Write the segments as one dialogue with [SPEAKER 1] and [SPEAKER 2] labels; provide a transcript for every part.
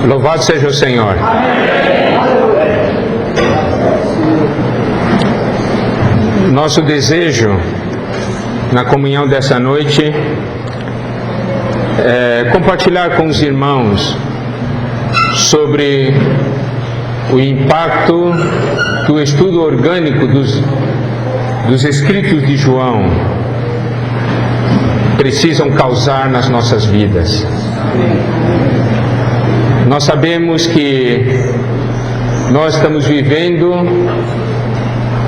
[SPEAKER 1] Louvado seja o Senhor. Nosso desejo na comunhão dessa noite é compartilhar com os irmãos sobre o impacto que o estudo orgânico dos escritos de João precisam causar nas nossas vidas. Nós sabemos que nós estamos vivendo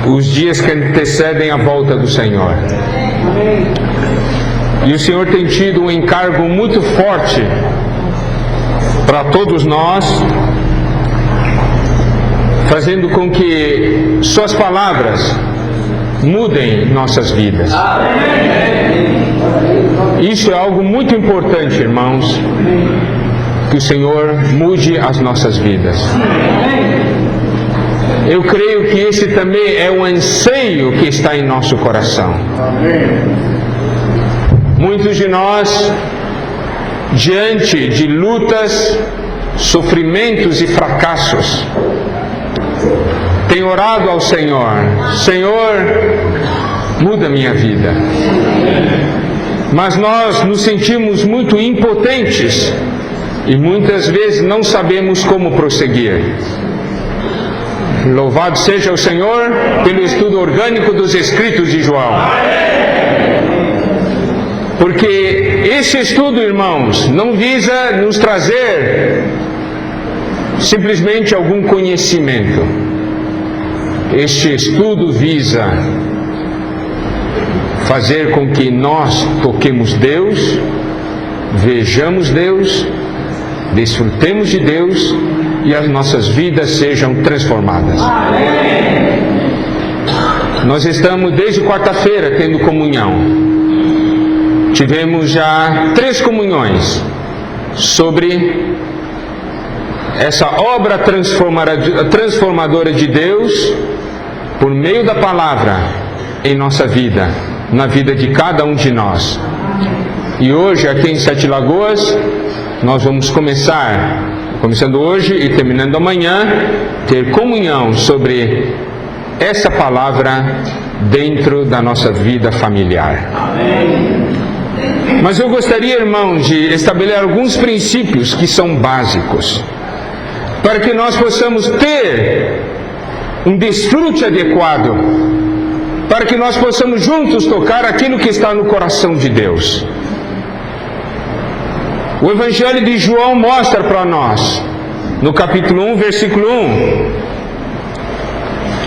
[SPEAKER 1] os dias que antecedem a volta do Senhor. E o Senhor tem tido um encargo muito forte para todos nós, fazendo com que suas palavras mudem nossas vidas. Isso é algo muito importante, irmãos, que o Senhor mude as nossas vidas. Eu creio que esse também é um anseio que está em nosso coração. Muitos de nós, diante de lutas, sofrimentos e fracassos, têm orado ao Senhor: Senhor, muda minha vida. Mas nós nos sentimos muito impotentes e muitas vezes não sabemos como prosseguir. Louvado seja o Senhor pelo estudo orgânico dos escritos de João. Porque esse estudo, irmãos, não visa nos trazer simplesmente algum conhecimento. Este estudo visa fazer com que nós toquemos Deus, vejamos Deus, desfrutemos de Deus e as nossas vidas sejam transformadas. Nós estamos desde quarta-feira tendo comunhão. Tivemos já 3 comunhões sobre essa obra transformadora de Deus por meio da palavra em nossa vida, na vida de cada um de nós. E hoje, aqui em Sete Lagoas, nós vamos começando hoje e terminando amanhã, ter comunhão sobre essa palavra dentro da nossa vida familiar. Mas eu gostaria, irmãos, de estabelecer alguns princípios que são básicos, para que nós possamos ter um desfrute adequado, para que nós possamos juntos tocar aquilo que está no coração de Deus. O Evangelho de João mostra para nós, no capítulo 1, versículo 1.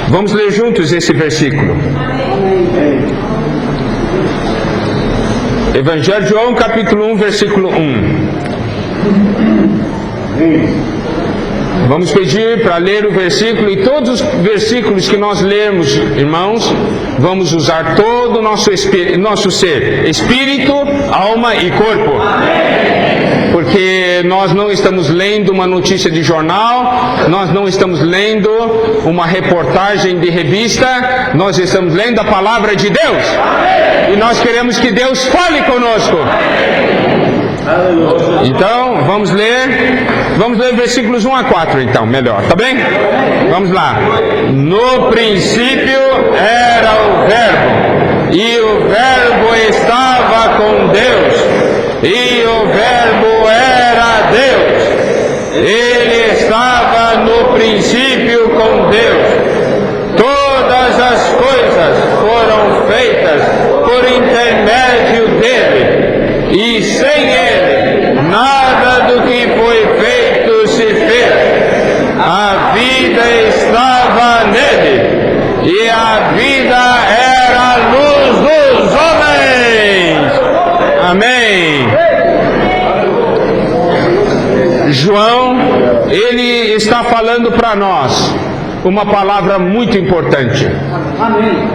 [SPEAKER 1] Vamos ler juntos esse versículo. Evangelho de João, capítulo 1, versículo 1. Vamos pedir para ler o versículo, e todos os versículos que nós lermos, irmãos, vamos usar todo o nosso ser, espírito, alma e corpo. Porque nós não estamos lendo uma notícia de jornal, nós não estamos lendo uma reportagem de revista, nós estamos lendo a palavra de Deus. E nós queremos que Deus fale conosco. Então, vamos ler versículos 1 a 4, então, melhor, tá bem? Vamos lá. No princípio era o Verbo, e o Verbo estava com Deus, e o Verbo era Deus. Ele estava no princípio com Deus. Todas as coisas foram feitas por intermédio dele, e sem ele nada do que foi feito se fez. A vida estava nele, e a vida era a luz dos homens. Amém. João, ele está falando para nós uma palavra muito importante. Amém.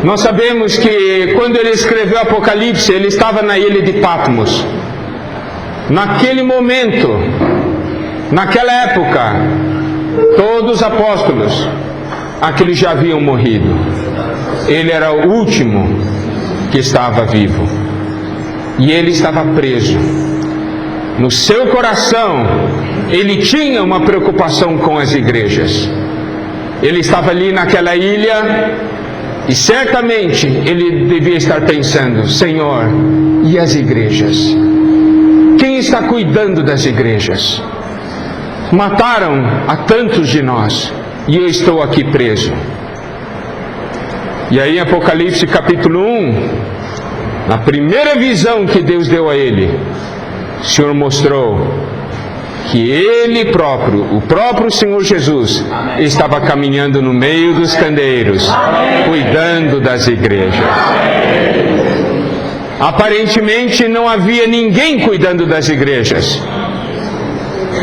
[SPEAKER 1] Nós sabemos que quando ele escreveu Apocalipse, ele estava na ilha de Patmos. Naquele momento, naquela época, todos os apóstolos, aqueles já haviam morrido. Ele era o último que estava vivo. E ele estava preso. no seu coração, ele tinha uma preocupação com as igrejas. Ele estava ali naquela ilha e certamente ele devia estar pensando: Senhor, e as igrejas? Quem está cuidando das igrejas? Mataram a tantos de nós e eu estou aqui preso. E aí em Apocalipse capítulo 1, na primeira visão que Deus deu a ele, o Senhor mostrou que Ele próprio, o próprio Senhor Jesus, estava caminhando no meio dos candeeiros, cuidando das igrejas. Aparentemente não havia ninguém cuidando das igrejas,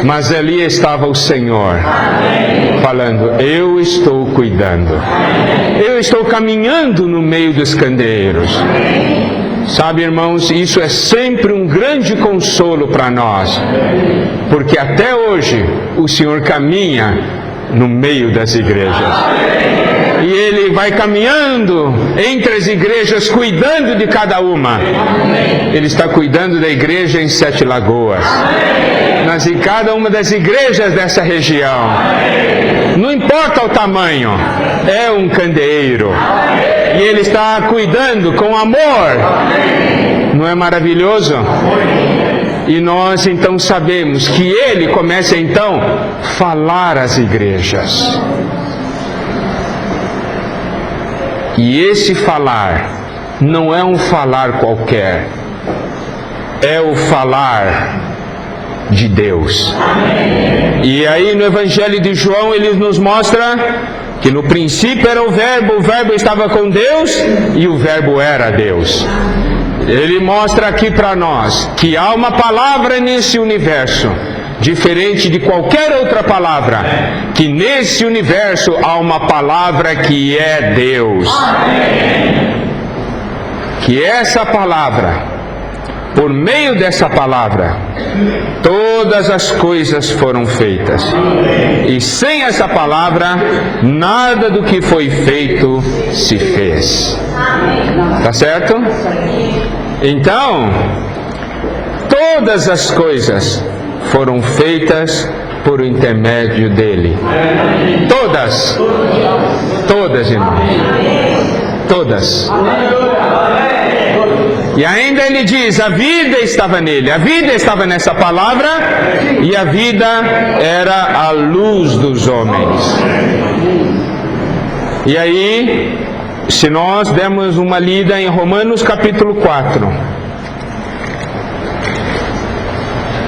[SPEAKER 1] mas ali estava o Senhor, falando: eu estou cuidando, eu estou caminhando no meio dos candeeiros. Sabe, irmãos, isso é sempre um grande consolo para nós, porque até hoje o Senhor caminha no meio das igrejas. E Ele vai caminhando entre as igrejas, cuidando de cada uma. Ele está cuidando da igreja em Sete Lagoas, em cada uma das igrejas dessa região. Não importa o tamanho, é um candeeiro. E Ele está cuidando com amor. Não é maravilhoso? E nós então sabemos que Ele começa então a falar às igrejas. E esse falar não é um falar qualquer, é o falar de Deus. E aí no Evangelho de João ele nos mostra que no princípio era o Verbo estava com Deus e o Verbo era Deus. Ele mostra aqui para nós que há uma palavra nesse universo, diferente de qualquer outra palavra, que nesse universo há uma palavra que é Deus. Que essa palavra, por meio dessa palavra, todas as coisas foram feitas. E sem essa palavra, nada do que foi feito se fez. Tá certo? Então, todas as coisas foram feitas por intermédio dele. Todas. Todas, irmãos. Todas. E ainda ele diz: a vida estava nele, a vida estava nessa palavra, e a vida era a luz dos homens. E aí, se nós dermos uma lida em Romanos capítulo 4,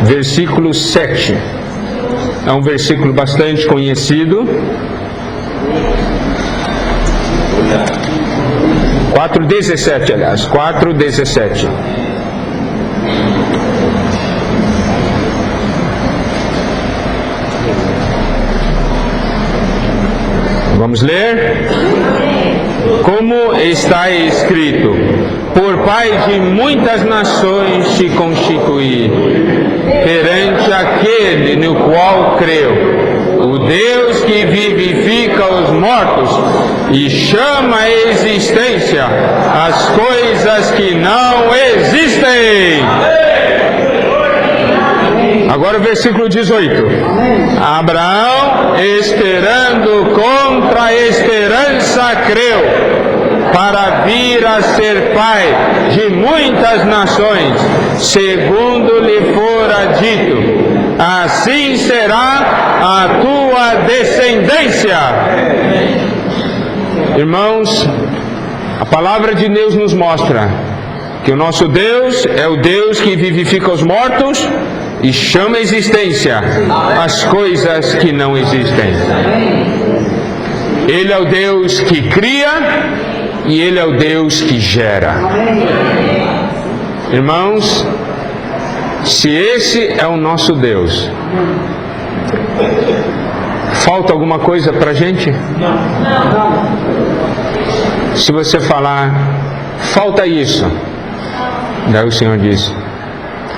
[SPEAKER 1] versículo 7, é um versículo bastante conhecido. 4:17, aliás, 4:17. Vamos ler? Como está escrito: por pai de muitas nações te constituí, perante aquele no qual creu, o Deus que vivifica os mortos e chama à existência as coisas que não existem. Agora o versículo 18. Abraão, esperando contra a esperança, creu, para vir a ser pai de muitas nações, segundo lhe fora dito: assim será a tua descendência. Irmãos, a palavra de Deus nos mostra que o nosso Deus é o Deus que vivifica os mortos e chama à existência as coisas que não existem. Ele é o Deus que cria e Ele é o Deus que gera. Irmãos, se esse é o nosso Deus, falta alguma coisa para a gente? Se você falar, falta isso, daí o Senhor diz,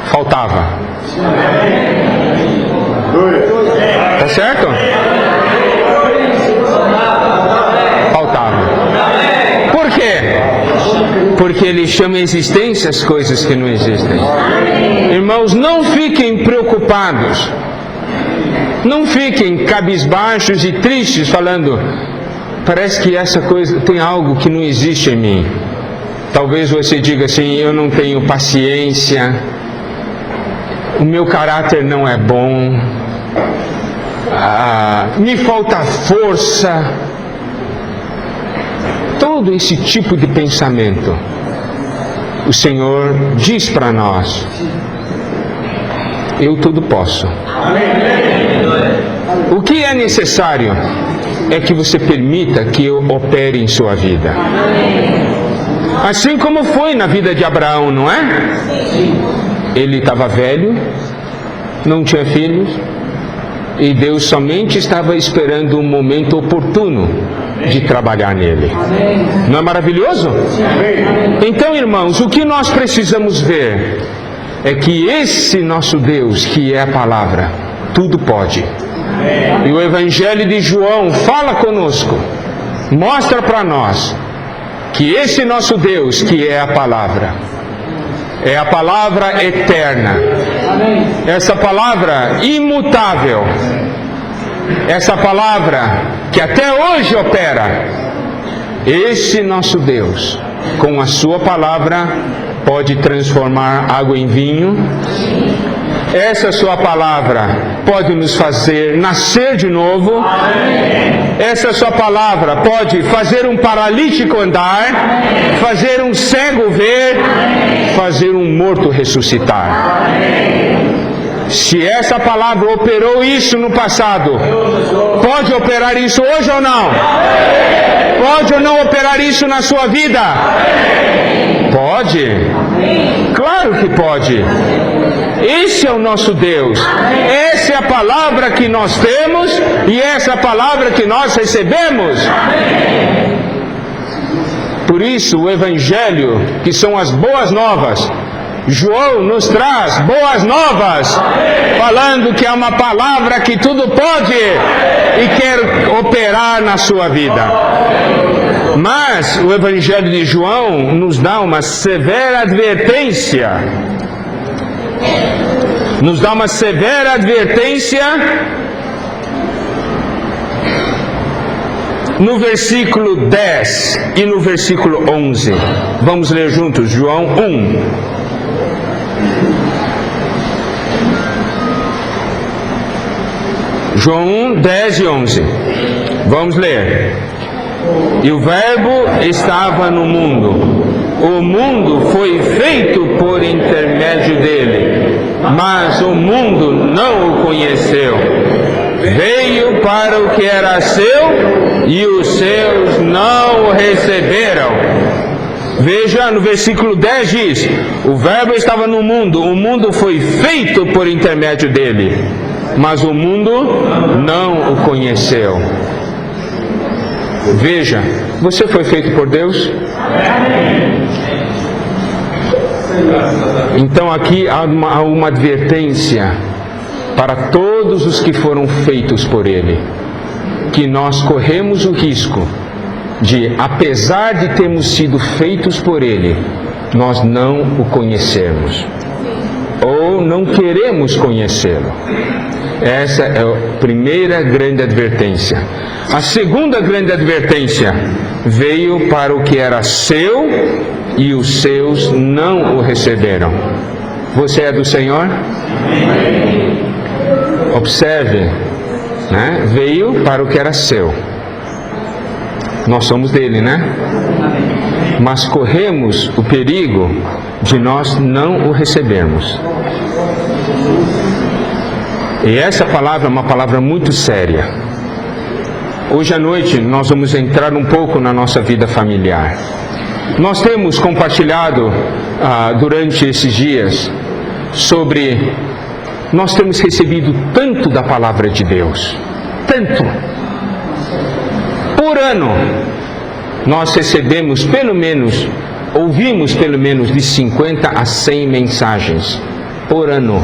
[SPEAKER 1] faltava. Tá certo? Faltava. Por quê? Porque Ele chama existência as coisas que não existem. Irmãos, não fiquem preocupados. Não fiquem cabisbaixos e tristes falando, parece que essa coisa tem algo que não existe em mim. Talvez você diga assim, eu não tenho paciência, o meu caráter não é bom, me falta força. Todo esse tipo de pensamento, o Senhor diz para nós, eu tudo posso. O que é necessário é que você permita que eu opere em sua vida. Assim como foi na vida de Abraão, não é? Ele estava velho, não tinha filhos, e Deus somente estava esperando um momento oportuno de trabalhar nele. Não é maravilhoso? Então, irmãos, o que nós precisamos ver é que esse nosso Deus, que é a palavra, tudo pode. E o Evangelho de João fala conosco, mostra para nós que esse nosso Deus, que é a palavra eterna, essa palavra imutável, essa palavra que até hoje opera, esse nosso Deus, com a sua palavra, pode transformar água em vinho. Essa sua palavra pode nos fazer nascer de novo. Essa sua palavra pode fazer um paralítico andar, fazer um cego ver, fazer um morto ressuscitar. Se essa palavra operou isso no passado, pode operar isso hoje ou não? Pode ou não operar isso na sua vida? Pode. Claro que pode. Esse é o nosso Deus. Essa é a palavra que nós temos e essa é a palavra que nós recebemos. Por isso, o Evangelho, que são as boas novas, João nos traz boas novas, falando que é uma palavra que tudo pode e quer operar na sua vida. Mas o Evangelho de João nos dá uma severa advertência. Nos dá uma severa advertência no versículo 10 e no versículo 11. Vamos ler juntos, João 1. João 1, 10 e 11. Vamos ler. E o Verbo estava no mundo. O mundo foi feito por intermédio dele, mas o mundo não o conheceu. Veio para o que era seu e os seus não o receberam. Veja, no versículo 10 diz, o Verbo estava no mundo, o mundo foi feito por intermédio dele, mas o mundo não o conheceu. Veja, você foi feito por Deus? Então aqui há uma advertência para todos os que foram feitos por Ele, que nós corremos o risco de, apesar de termos sido feitos por Ele, nós não o conhecermos, ou não queremos conhecê-lo. Essa é a primeira grande advertência. A segunda grande advertência, veio para o que era seu e os seus não o receberam. Você é do Senhor? Observe, né? Veio para o que era seu. Nós somos dele, né? Mas corremos o perigo de nós não o recebermos. E essa palavra é uma palavra muito séria. Hoje à noite nós vamos entrar um pouco na nossa vida familiar. Nós temos compartilhado durante esses dias sobre... Nós temos recebido tanto da palavra de Deus, tanto. Por ano, nós recebemos pelo menos, ouvimos pelo menos de 50 a 100 mensagens. Por ano,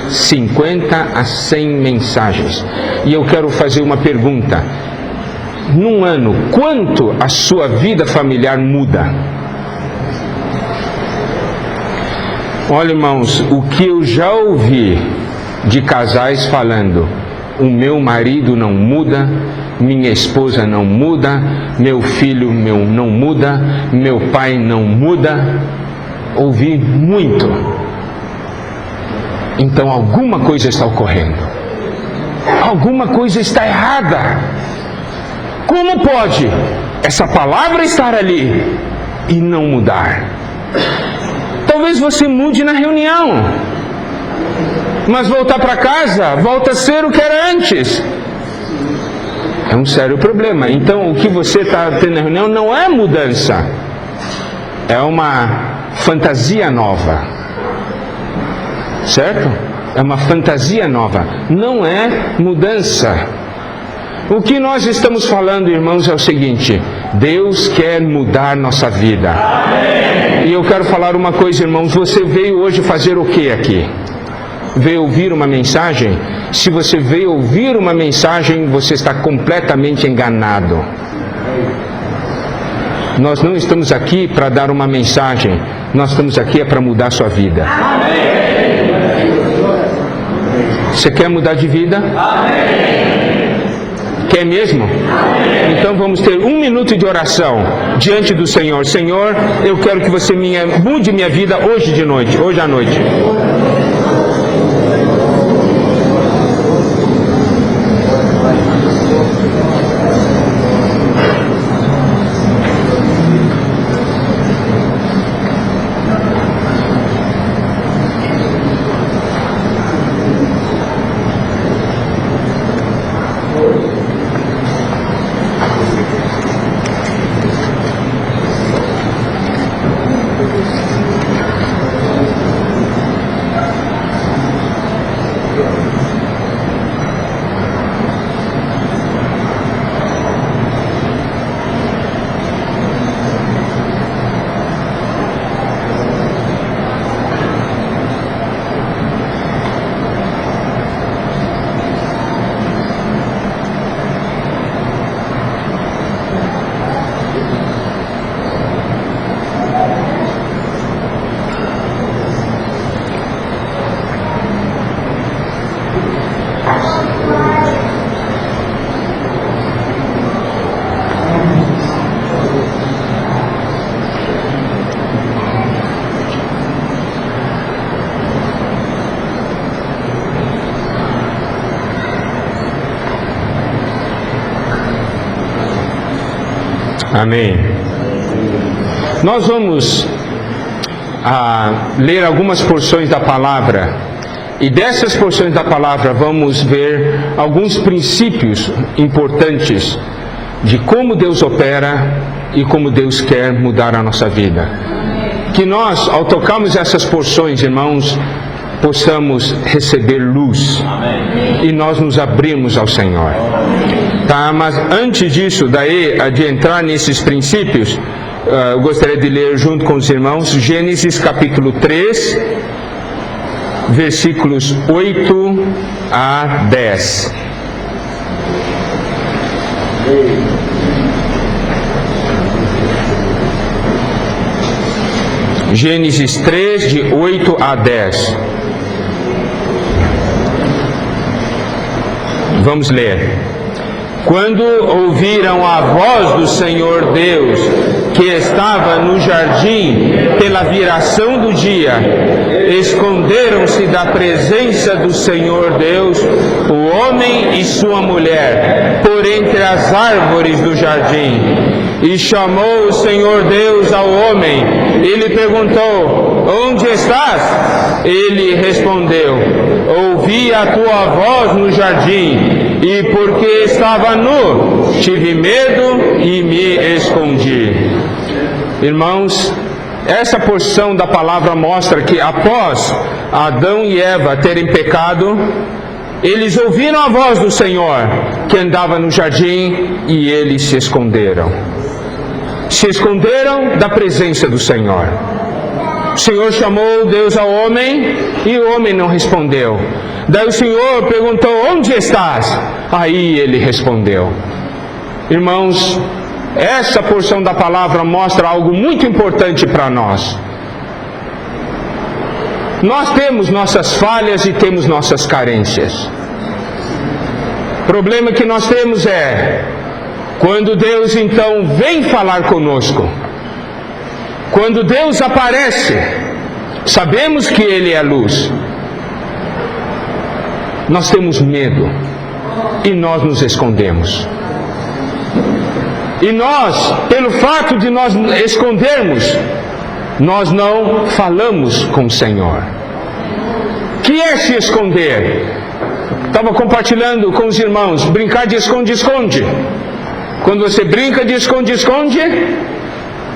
[SPEAKER 1] 50 a 100 mensagens. E eu quero fazer uma pergunta. Num ano, quanto a sua vida familiar muda? Olha, irmãos, o que eu já ouvi de casais falando: o meu marido não muda, minha esposa não muda, meu filho não muda, meu pai não muda. Ouvi muito. Então alguma coisa está ocorrendo. Alguma coisa está errada. Como pode essa palavra estar ali e não mudar? Talvez você mude na reunião, mas voltar para casa, volta a ser o que era antes. É um sério problema. Então o que você está tendo na reunião não é mudança, é uma fantasia nova. Certo? É uma fantasia nova, não é mudança. O que nós estamos falando, irmãos, é o seguinte: Deus quer mudar nossa vida. Amém. E eu quero falar uma coisa, irmãos. Você veio hoje fazer o que aqui? Veio ouvir uma mensagem? Se você veio ouvir uma mensagem, você está completamente enganado. Nós não estamos aqui para dar uma mensagem. Nós estamos aqui para mudar a sua vida. Amém. Você quer mudar de vida? Amém. Quer mesmo? Amém. Então vamos ter 1 minuto de oração diante do Senhor. Senhor, eu quero que você mude minha vida hoje de noite, hoje à noite. Amém. Nós vamos ler algumas porções da palavra, e dessas porções da palavra vamos ver alguns princípios importantes de como Deus opera e como Deus quer mudar a nossa vida. Que nós, ao tocarmos essas porções, irmãos, possamos receber luz. Amém. E nós nos abrirmos ao Senhor. Tá, mas antes disso, de entrar nesses princípios, eu gostaria de ler junto com os irmãos Gênesis capítulo 3, versículos 8 a 10. Gênesis 3, de 8 a 10. Vamos ler. Quando ouviram a voz do Senhor Deus, que estava no jardim pela viração do dia, esconderam-se da presença do Senhor Deus, o homem e sua mulher, por entre as árvores do jardim. E chamou o Senhor Deus ao homem, e lhe perguntou: onde estás? Ele respondeu: ouvi a tua voz no jardim, e porque estava nu, tive medo e me escondi. Irmãos, essa porção da palavra mostra que após Adão e Eva terem pecado, eles ouviram a voz do Senhor que andava no jardim e eles se esconderam. Se esconderam da presença do Senhor. O Senhor chamou Deus ao homem e o homem não respondeu. Daí o Senhor perguntou: onde estás? Aí ele respondeu. Irmãos, essa porção da palavra mostra algo muito importante para nós. Nós temos nossas falhas e temos nossas carências. O problema que nós temos é quando Deus então vem falar conosco, quando Deus aparece, sabemos que Ele é luz, nós temos medo e nós nos escondemos. E nós, pelo fato de nós escondermos, nós não falamos com o Senhor. Que é se esconder? Estava compartilhando com os irmãos, brincar de esconde-esconde. Quando você brinca de esconde-esconde,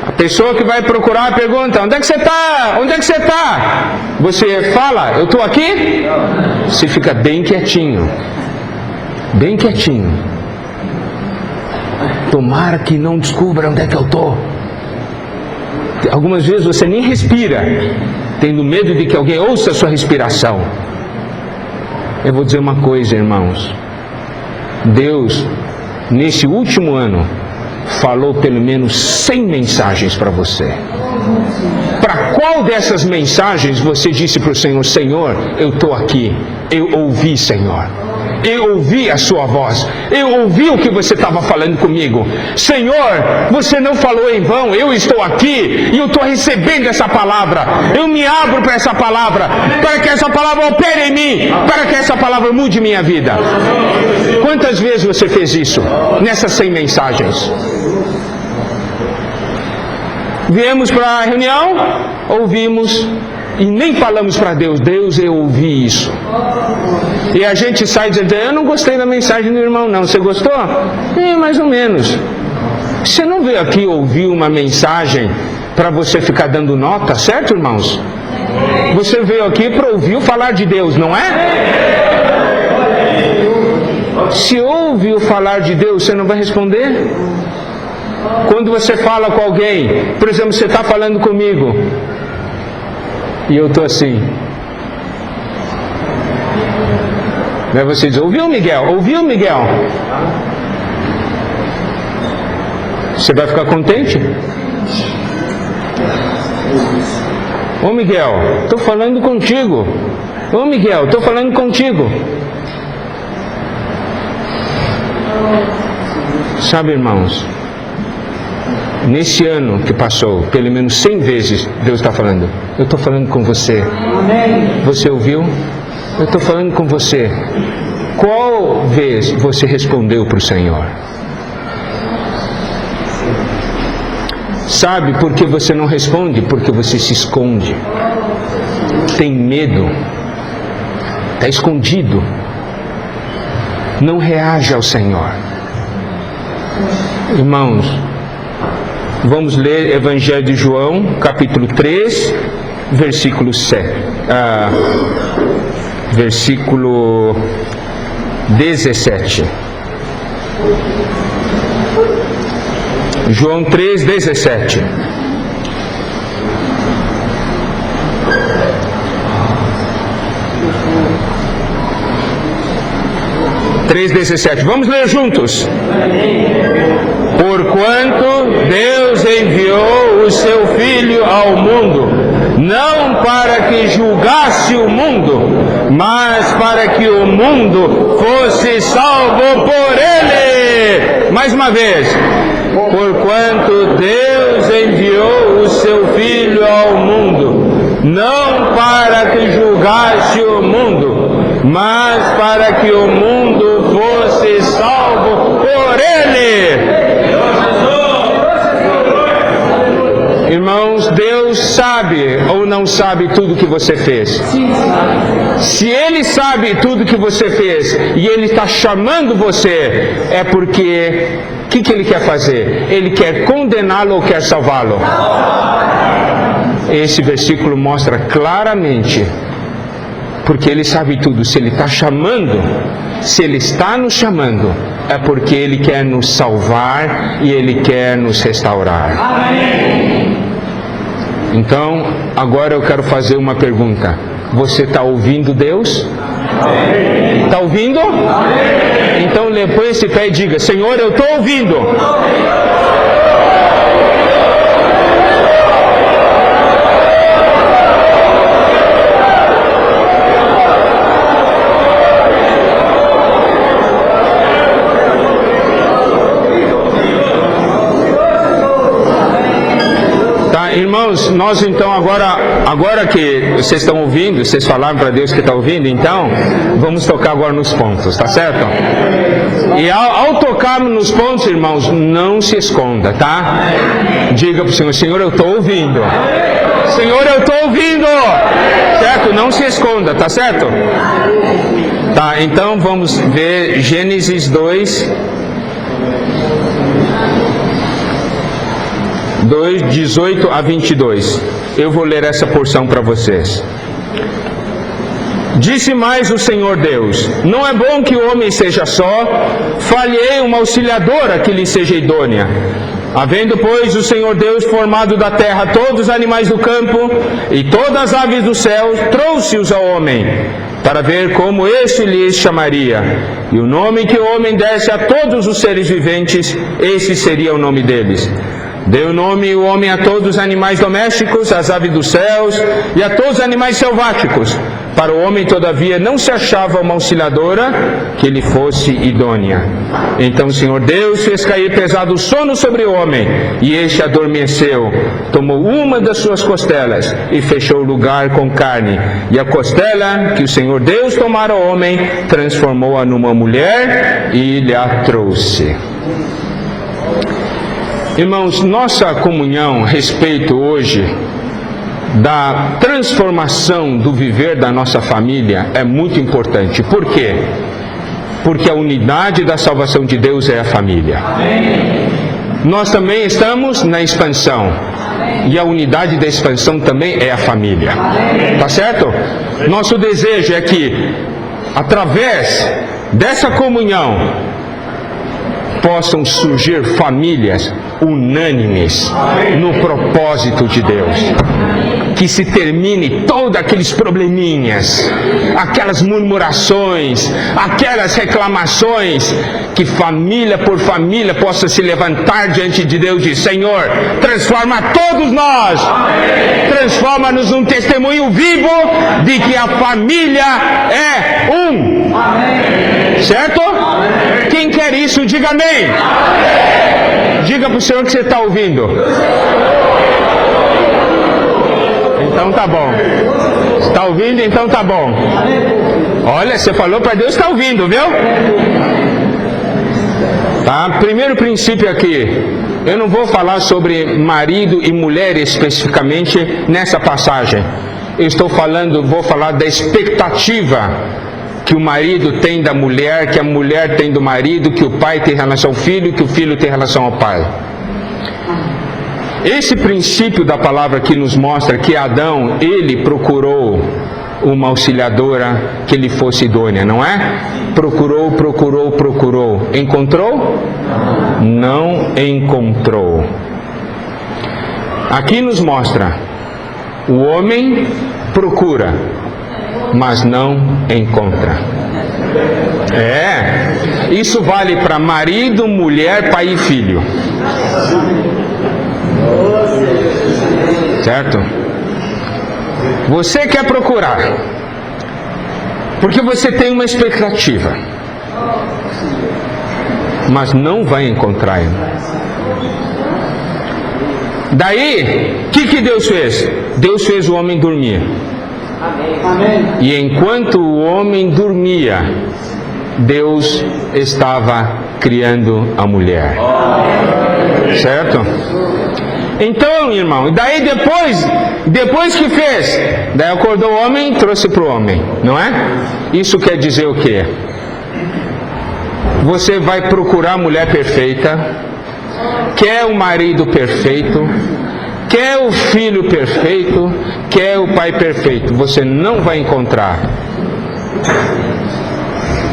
[SPEAKER 1] a pessoa que vai procurar pergunta: onde é que você está? Onde é que você está? Você fala: eu estou aqui? Você fica bem quietinho. Bem quietinho. Tomara que não descubra onde é que eu estou. Algumas vezes você nem respira, tendo medo de que alguém ouça a sua respiração. Eu vou dizer uma coisa, irmãos. Deus, nesse último ano, falou pelo menos 100 mensagens para você. Para qual dessas mensagens você disse para o Senhor: Senhor, eu estou aqui, eu ouvi, Senhor, eu ouvi a sua voz, eu ouvi o que você estava falando comigo. Senhor, você não falou em vão, eu estou aqui e eu estou recebendo essa palavra. Eu me abro para essa palavra, para que essa palavra opere em mim, para que essa palavra mude minha vida. Quantas vezes você fez isso nessas 100 mensagens? Viemos para a reunião, ouvimos e nem falamos para Deus: Deus, eu ouvi isso. E a gente sai dizendo: eu não gostei da mensagem do irmão, não. Você gostou? Mais ou menos. Você não veio aqui ouvir uma mensagem para você ficar dando nota, certo, irmãos? Você veio aqui para ouvir falar de Deus, não é? Se ouve o falar de Deus, você não vai responder? Quando você fala com alguém, por exemplo, você está falando comigo e eu estou assim, aí você diz: ouviu, Miguel? Ouviu, Miguel? Você vai ficar contente? Ô Miguel, estou falando contigo. Ô Miguel, estou falando contigo. Sabe, irmãos, nesse ano que passou, pelo menos 100 vezes Deus está falando: eu estou falando com você. Você ouviu? Eu estou falando com você. Qual vez você respondeu para o Senhor? Sabe por que você não responde? Porque você se esconde. Tem medo. Está escondido. Não reage ao Senhor. Irmãos, vamos ler Evangelho de João, capítulo 3, versículo 7. Versículo 17. João 3, 17. Vamos ler juntos. Porquanto Deus enviou o seu Filho ao mundo, não para que julgasse o mundo, mas para que o mundo fosse salvo por ele. Mais uma vez. Porquanto Deus enviou o seu Filho ao mundo, não para que julgasse o mundo, mas para que o mundo fosse salvo por ele. Irmãos, Deus sabe ou não sabe tudo que você fez? Se Ele sabe tudo que você fez e Ele está chamando você, é porque o que Ele quer fazer? Ele quer condená-lo ou quer salvá-lo? Esse versículo mostra claramente, porque Ele sabe tudo. Se Ele está chamando, se Ele está nos chamando, é porque Ele quer nos salvar e Ele quer nos restaurar. Amém. Então, agora eu quero fazer uma pergunta. Você está ouvindo Deus? Está ouvindo? Amém. Então põe esse pé e diga: Senhor, eu estou ouvindo. irmãos, nós então agora que vocês estão ouvindo, vocês falaram para Deus que está ouvindo, então vamos tocar agora nos pontos, tá certo? E ao tocarmos nos pontos, irmãos, não se esconda, tá? Diga para o Senhor: Senhor, eu estou ouvindo. Senhor, eu estou ouvindo. Certo? Não se esconda, tá certo? Tá, então vamos ver Gênesis 2, 18 a 22. Eu vou ler essa porção para vocês. Disse mais o Senhor Deus: não é bom que o homem seja só, far-lhe-ei uma auxiliadora que lhe seja idônea. Havendo, pois, o Senhor Deus formado da terra todos os animais do campo e todas as aves do céu, trouxe-os ao homem, para ver como este lhes chamaria. E o nome que o homem desse a todos os seres viventes, esse seria o nome deles. Deu nome o homem a todos os animais domésticos, às aves dos céus e a todos os animais selváticos. Para o homem, todavia, não se achava uma auxiliadora que lhe fosse idônea. Então o Senhor Deus fez cair pesado sono sobre o homem, e este adormeceu. Tomou uma das suas costelas e fechou o lugar com carne. E a costela que o Senhor Deus tomara ao homem, transformou-a numa mulher e lhe a trouxe. Irmãos, nossa comunhão a respeito hoje da transformação do viver da nossa família é muito importante. Por quê? Porque a unidade da salvação de Deus é a família. Nós também estamos na expansão, e a unidade da expansão também é a família. Tá certo? Nosso desejo é que, através dessa comunhão, possam surgir famílias unânimes no propósito de Deus. Que se termine todos aqueles probleminhas, aquelas murmurações, aquelas reclamações, que família por família possa se levantar diante de Deus e dizer: Senhor, transforma todos nós, transforma-nos num testemunho vivo de que a família é um. Certo? Quem quer isso, diga amém. Diga para o Senhor que você está ouvindo. Então tá bom. Está ouvindo? Então tá bom. Olha, você falou para Deus, está ouvindo, viu? Tá? Primeiro princípio aqui. Eu não vou falar sobre marido e mulher especificamente nessa passagem. Eu vou falar da expectativa que o marido tem da mulher, que a mulher tem do marido, que o pai tem em relação ao filho, que o filho tem em relação ao pai. Esse princípio da palavra que nos mostra que Adão, ele procurou uma auxiliadora que lhe fosse idônea, não é? Procurou. Encontrou? Não encontrou. Aqui nos mostra, o homem procura, mas não encontra. Isso vale para marido, mulher, pai e filho. Certo? Você quer procurar, porque você tem uma expectativa, mas não vai encontrar ele. Daí, o que Deus fez? Deus fez o homem dormir. E enquanto o homem dormia, Deus estava criando a mulher. Certo? Então, irmão, e daí depois que fez, daí acordou o homem e trouxe para o homem, não é? Isso quer dizer o quê? Você vai procurar a mulher perfeita, quer o marido perfeito, quer o filho perfeito, quer o pai perfeito, você não vai encontrar.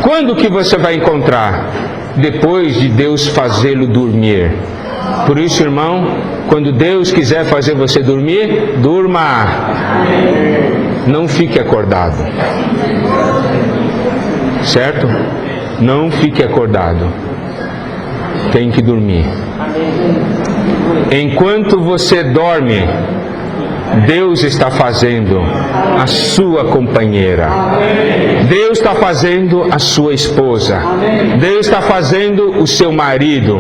[SPEAKER 1] Quando que você vai encontrar? Depois de Deus fazê-lo dormir. Por isso, irmão, quando Deus quiser fazer você dormir, durma. Não fique acordado. Certo? Não fique acordado. Tem que dormir. Enquanto você dorme, Deus está fazendo a sua companheira. Deus está fazendo a sua esposa. Deus está fazendo o seu marido.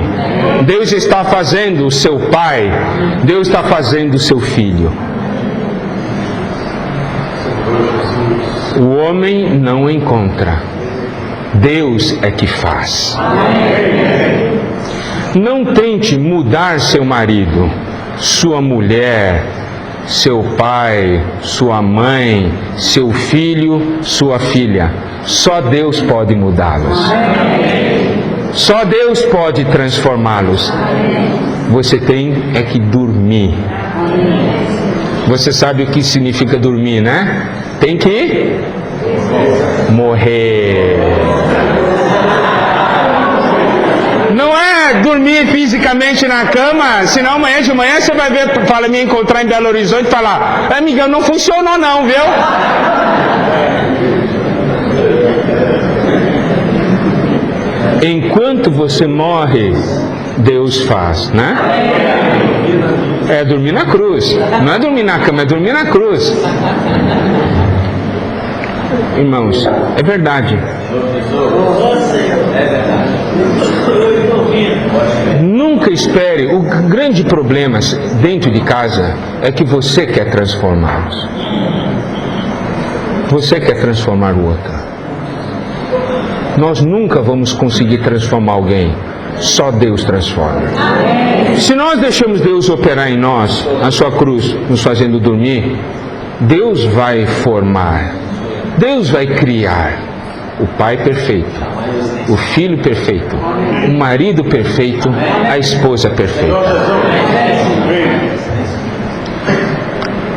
[SPEAKER 1] Deus está fazendo o seu pai. Deus está fazendo o seu filho. O homem não encontra. Deus é que faz. Não tente mudar seu marido, sua mulher, seu pai, sua mãe, seu filho, sua filha. Só Deus pode mudá-los. Só Deus pode transformá-los. Você tem é que dormir. Você sabe o que significa dormir, né? Tem que morrer. Não é dormir fisicamente na cama, senão amanhã de manhã você vai ver, fala, me encontrar em Belo Horizonte e falar, amigão, não funcionou não, viu? Enquanto você morre, Deus faz, né? É dormir na cruz. Não é dormir na cama, é dormir na cruz. Irmãos, é verdade. Nunca espere. O grande problema dentro de casa é que você quer transformá-los. Você quer transformar o outro. Nós nunca vamos conseguir transformar alguém. Só Deus transforma. Se nós deixamos Deus operar em nós, a sua cruz, nos fazendo dormir, Deus vai formar. Deus vai criar o pai perfeito, o filho perfeito, o marido perfeito, a esposa perfeita.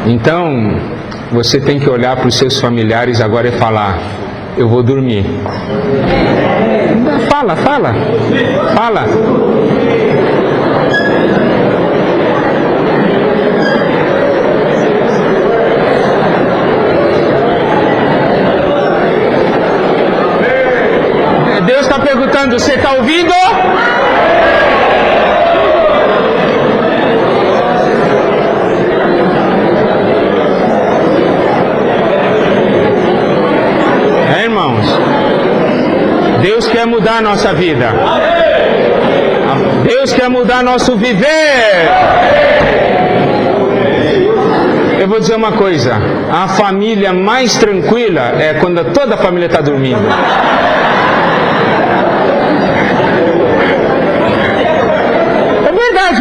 [SPEAKER 1] Então, você tem que olhar para os seus familiares agora e falar, eu vou dormir. Fala. Deus está perguntando, você está ouvindo? Irmãos, Deus quer mudar a nossa vida. Deus quer mudar nosso viver. Eu vou dizer uma coisa, a família mais tranquila é quando toda a família está dormindo.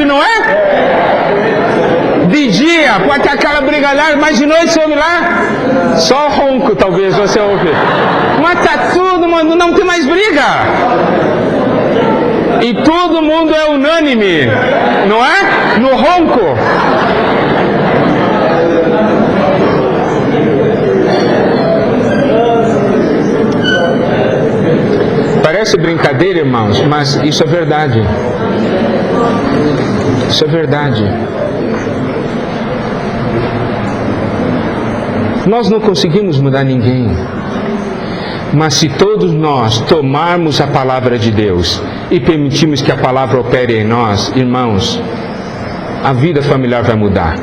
[SPEAKER 1] Não é? De dia, pode ter aquela brigalhada, mas de noite você ouve lá, só ronco talvez você ouve. Mas tá tudo, mano, não tem mais briga. E todo mundo é unânime, não é? No ronco. Parece brincadeira, irmãos, mas isso é verdade. Isso é verdade. Nós não conseguimos mudar ninguém. Mas se todos nós tomarmos a palavra de Deus e permitirmos que a palavra opere em nós, irmãos, a vida familiar vai mudar.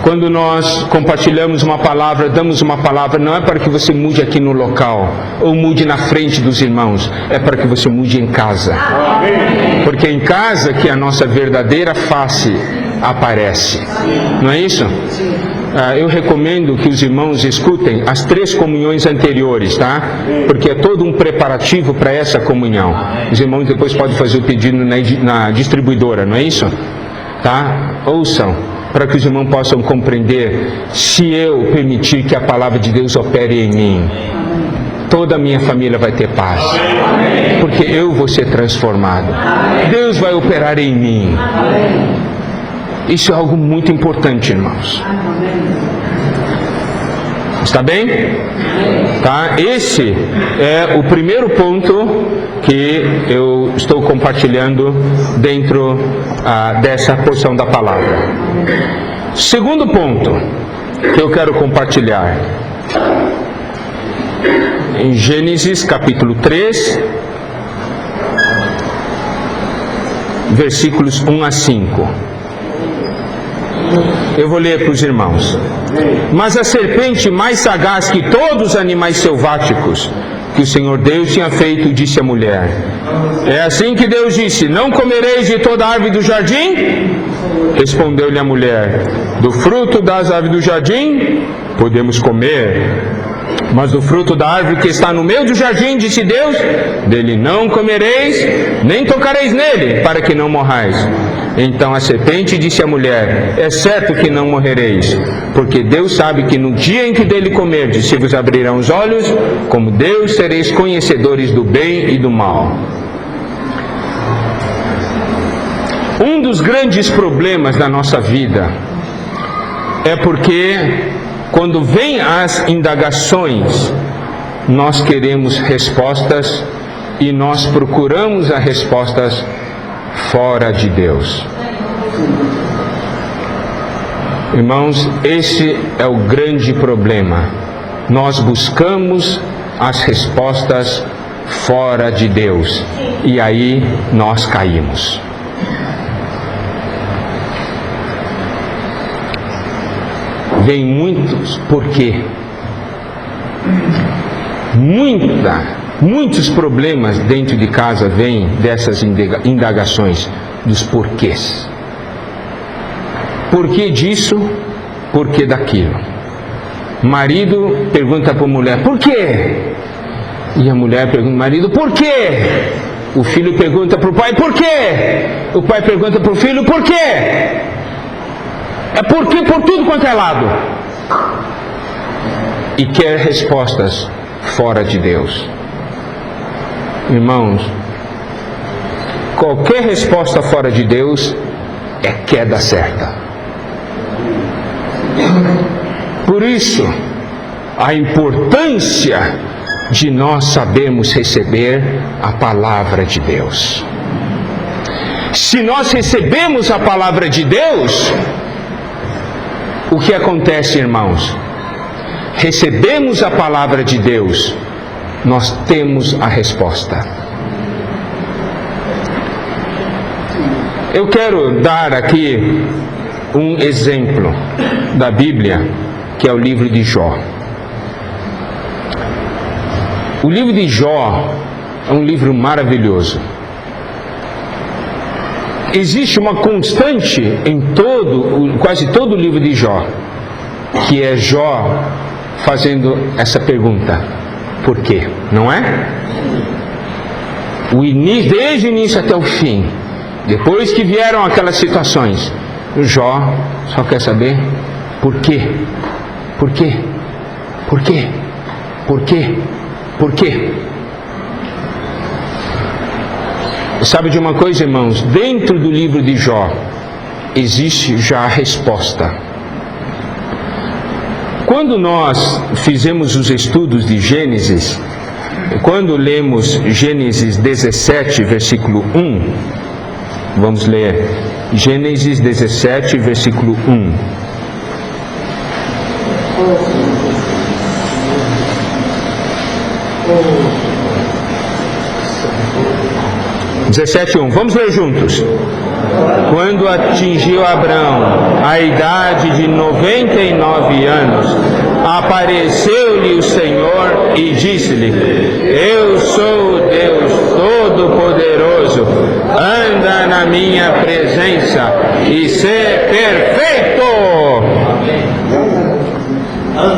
[SPEAKER 1] Quando nós compartilhamos uma palavra, damos uma palavra, não é para que você mude aqui no local, ou mude na frente dos irmãos, é para que você mude em casa. Porque é em casa que a nossa verdadeira face aparece. Não é isso? Eu recomendo que os irmãos escutem as 3 comunhões anteriores, tá? Porque é todo um preparativo para essa comunhão. Os irmãos depois podem fazer o pedido na distribuidora, não é isso? Tá? Ouçam, para que os irmãos possam compreender, se eu permitir que a palavra de Deus opere em mim, toda a minha família vai ter paz, porque eu vou ser transformado. Deus vai operar em mim. Isso é algo muito importante, irmãos. Está bem? Tá? Esse é o primeiro ponto que eu estou compartilhando dentro dessa porção da palavra. Segundo ponto que eu quero compartilhar. Em Gênesis capítulo 3, versículos 1 a 5. Eu vou ler para os irmãos. Mas a serpente mais sagaz que todos os animais selváticos que o Senhor Deus tinha feito, disse à mulher: é assim que Deus disse: não comereis de toda árvore do jardim? Respondeu-lhe a mulher: do fruto das árvores do jardim podemos comer, mas do fruto da árvore que está no meio do jardim, disse Deus, dele não comereis, nem tocareis nele, para que não morrais. Então a serpente disse à mulher: é certo que não morrereis, porque Deus sabe que no dia em que dele comerdes, se vos abrirão os olhos, como Deus sereis conhecedores do bem e do mal. Um dos grandes problemas da nossa vida é porque quando vêm as indagações, nós queremos respostas e nós procuramos as respostas fora de Deus. Irmãos, esse é o grande problema. Nós buscamos as respostas fora de Deus e aí nós caímos. Vem muitos porquê. Muitos problemas dentro de casa vêm dessas indagações, dos porquês. Porquê disso? Porquê daquilo? Marido pergunta para a mulher: por quê? E a mulher pergunta ao marido: por quê? O filho pergunta para o pai: por quê? O pai pergunta para o filho: por quê? É porque por tudo quanto é lado. E quer respostas fora de Deus. Irmãos, qualquer resposta fora de Deus é queda certa. Por isso, a importância de nós sabermos receber a palavra de Deus. Se nós recebemos a palavra de Deus, o que acontece, irmãos? Recebemos a palavra de Deus, nós temos a resposta. Eu quero dar aqui um exemplo da Bíblia, que é o livro de Jó. O livro de Jó é um livro maravilhoso. Existe uma constante em quase todo o livro de Jó, que é Jó fazendo essa pergunta: por quê? Não é? Desde o início até o fim, depois que vieram aquelas situações, o Jó só quer saber por quê? Por quê? Por quê? Por quê? Por quê? Sabe de uma coisa, irmãos? Dentro do livro de Jó existe já a resposta. Quando nós fizemos os estudos de Gênesis, quando lemos Gênesis 17, versículo 1, vamos ler Gênesis 17, versículo 1. Vamos ler juntos. Quando atingiu Abrão a idade de 99 anos, apareceu-lhe o Senhor e disse-lhe: eu sou o Deus Todo-Poderoso, anda na minha presença e sê perfeito.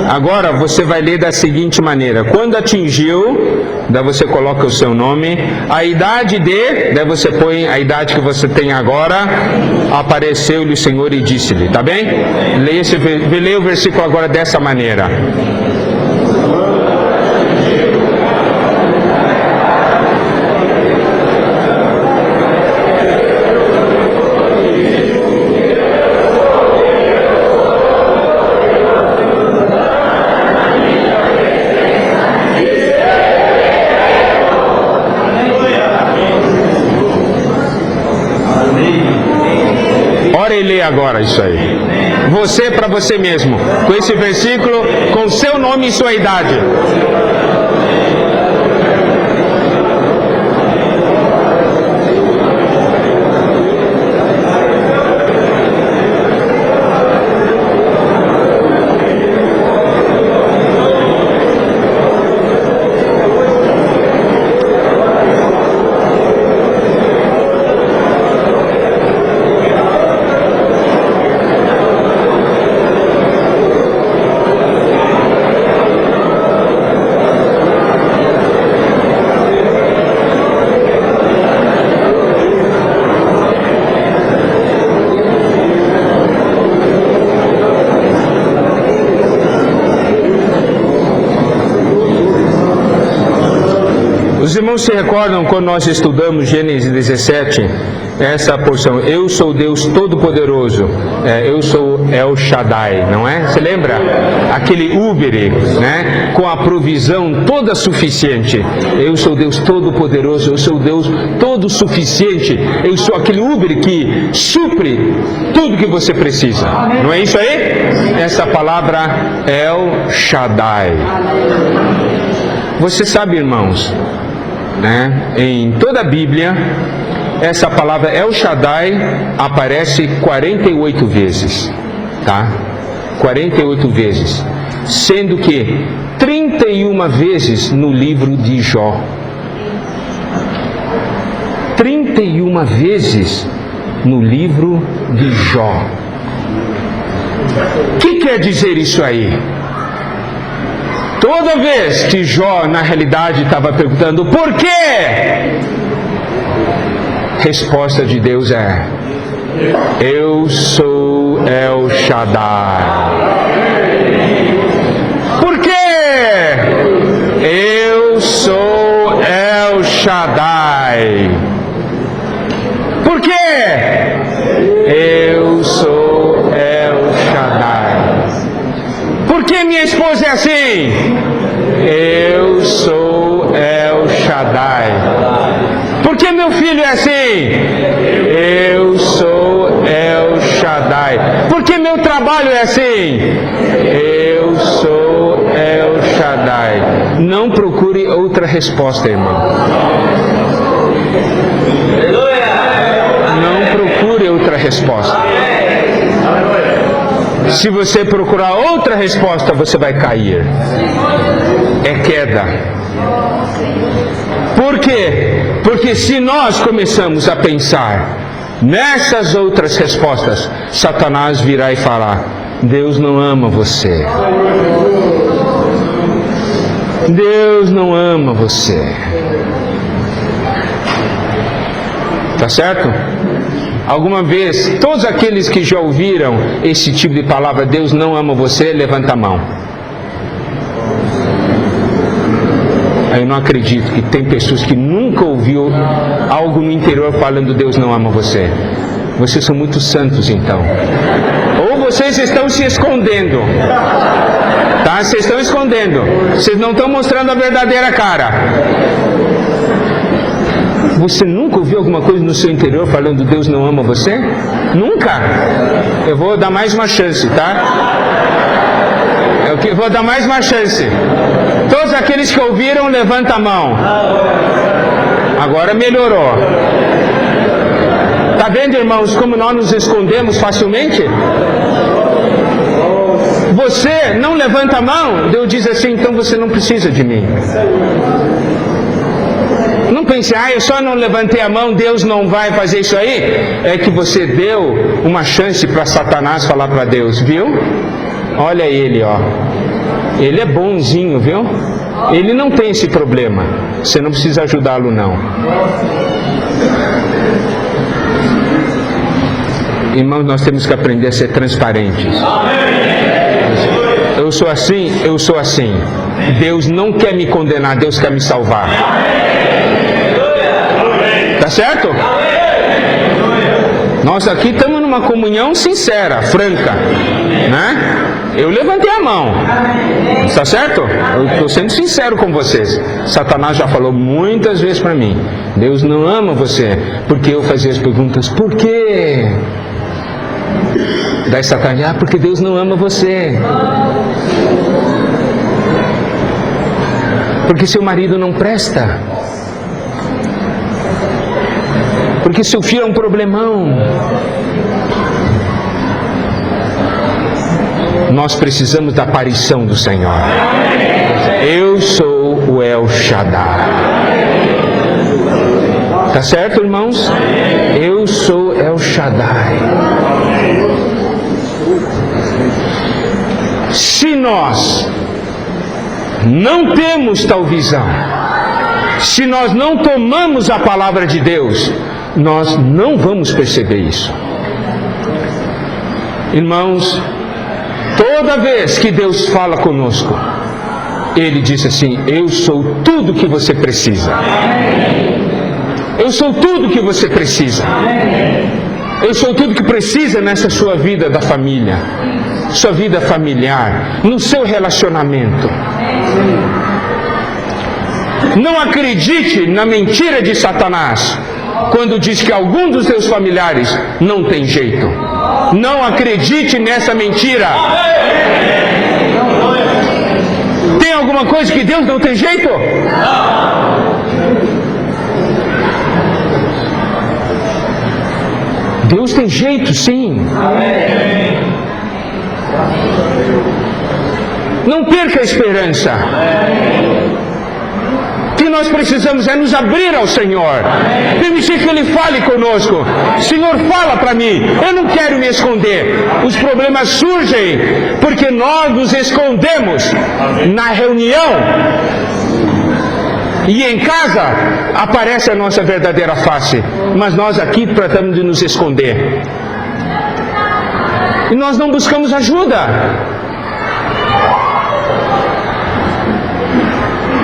[SPEAKER 1] Agora você vai ler da seguinte maneira: quando atingiu, daí você coloca o seu nome, a idade de, daí você põe a idade que você tem agora, apareceu-lhe o Senhor e disse-lhe, tá bem? Leia o versículo agora dessa maneira. Agora isso aí. Você para você mesmo, com esse versículo, com seu nome e sua idade. Os irmãos se recordam quando nós estudamos Gênesis 17, essa porção, eu sou Deus Todo-Poderoso, eu sou El Shaddai, não é? Você lembra? Aquele úbere, né? Com a provisão toda suficiente. Eu sou Deus Todo-Poderoso, eu sou Deus todo-suficiente, eu sou aquele úbere que supre tudo que você precisa. Não é isso aí? Essa palavra El Shaddai. Você sabe, irmãos, né? Em toda a Bíblia, essa palavra El Shaddai aparece 48 vezes, tá? 48 vezes, sendo que 31 vezes no livro de Jó. 31 vezes no livro de Jó. O que quer dizer isso aí? Toda vez que Jó, na realidade, estava perguntando por quê? Resposta de Deus é: eu sou El Shaddai. Por quê? Eu sou El Shaddai. Por quê? Eu sou El Shaddai. Por que minha esposa é assim? Eu sou El Shaddai. Por que meu filho é assim? Eu sou El Shaddai. Por que meu trabalho é assim? Eu sou El Shaddai. Não procure outra resposta, irmão. Não procure outra resposta. Se você procurar outra resposta, você vai cair. É queda. Por quê? Porque se nós começamos a pensar nessas outras respostas, Satanás virá e falar: Deus não ama você. Deus não ama você. Tá certo? Alguma vez, todos aqueles que já ouviram esse tipo de palavra, Deus não ama você, levanta a mão. Eu não acredito que tem pessoas que nunca ouviu algo no interior falando Deus não ama você. Vocês são muito santos, então. Ou vocês estão se escondendo. Tá? Vocês estão escondendo. Vocês não estão mostrando a verdadeira cara. Você nunca ouviu alguma coisa no seu interior falando Deus não ama você? Nunca? Eu vou dar mais uma chance, tá? Eu vou dar mais uma chance. Todos aqueles que ouviram, levanta a mão. Agora melhorou. Tá vendo, irmãos, como nós nos escondemos facilmente? Você não levanta a mão, Deus diz assim, então você não precisa de mim. Não pense, eu só não levantei a mão, Deus não vai fazer isso aí. É que você deu uma chance para Satanás falar para Deus, viu? Olha ele, ó. Ele é bonzinho, viu? Ele não tem esse problema. Você não precisa ajudá-lo, não. Irmãos, nós temos que aprender a ser transparentes. Eu sou assim, eu sou assim. Deus não quer me condenar, Deus quer me salvar. Tá certo? Nós aqui estamos numa comunhão sincera, franca, né? Eu levantei a mão. Está certo? Eu estou sendo sincero com vocês. Satanás já falou muitas vezes para mim: Deus não ama você. Porque eu fazia as perguntas: por quê? Daí Satanás: porque Deus não ama você. Porque seu marido não presta. Porque seu filho é um problemão. Nós precisamos da aparição do Senhor. Eu sou o El Shaddai. Tá certo, irmãos? Eu sou El Shaddai. Se nós não temos tal visão, se nós não tomamos a palavra de Deus, nós não vamos perceber isso. Irmãos, toda vez que Deus fala conosco, Ele disse assim: eu sou tudo que você precisa. Eu sou tudo que você precisa. Eu sou tudo que precisa nessa sua vida da família, sua vida familiar, no seu relacionamento. Não acredite na mentira de Satanás quando diz que algum dos seus familiares não tem jeito. Não acredite nessa mentira. Tem alguma coisa que Deus não tem jeito? Deus tem jeito, sim. Não perca a esperança. O que nós precisamos é nos abrir ao Senhor, permitir que Ele fale conosco. Senhor, fala para mim, eu não quero me esconder. Os problemas surgem porque nós nos escondemos na reunião, e em casa aparece a nossa verdadeira face, mas nós aqui tratamos de nos esconder e nós não buscamos ajuda.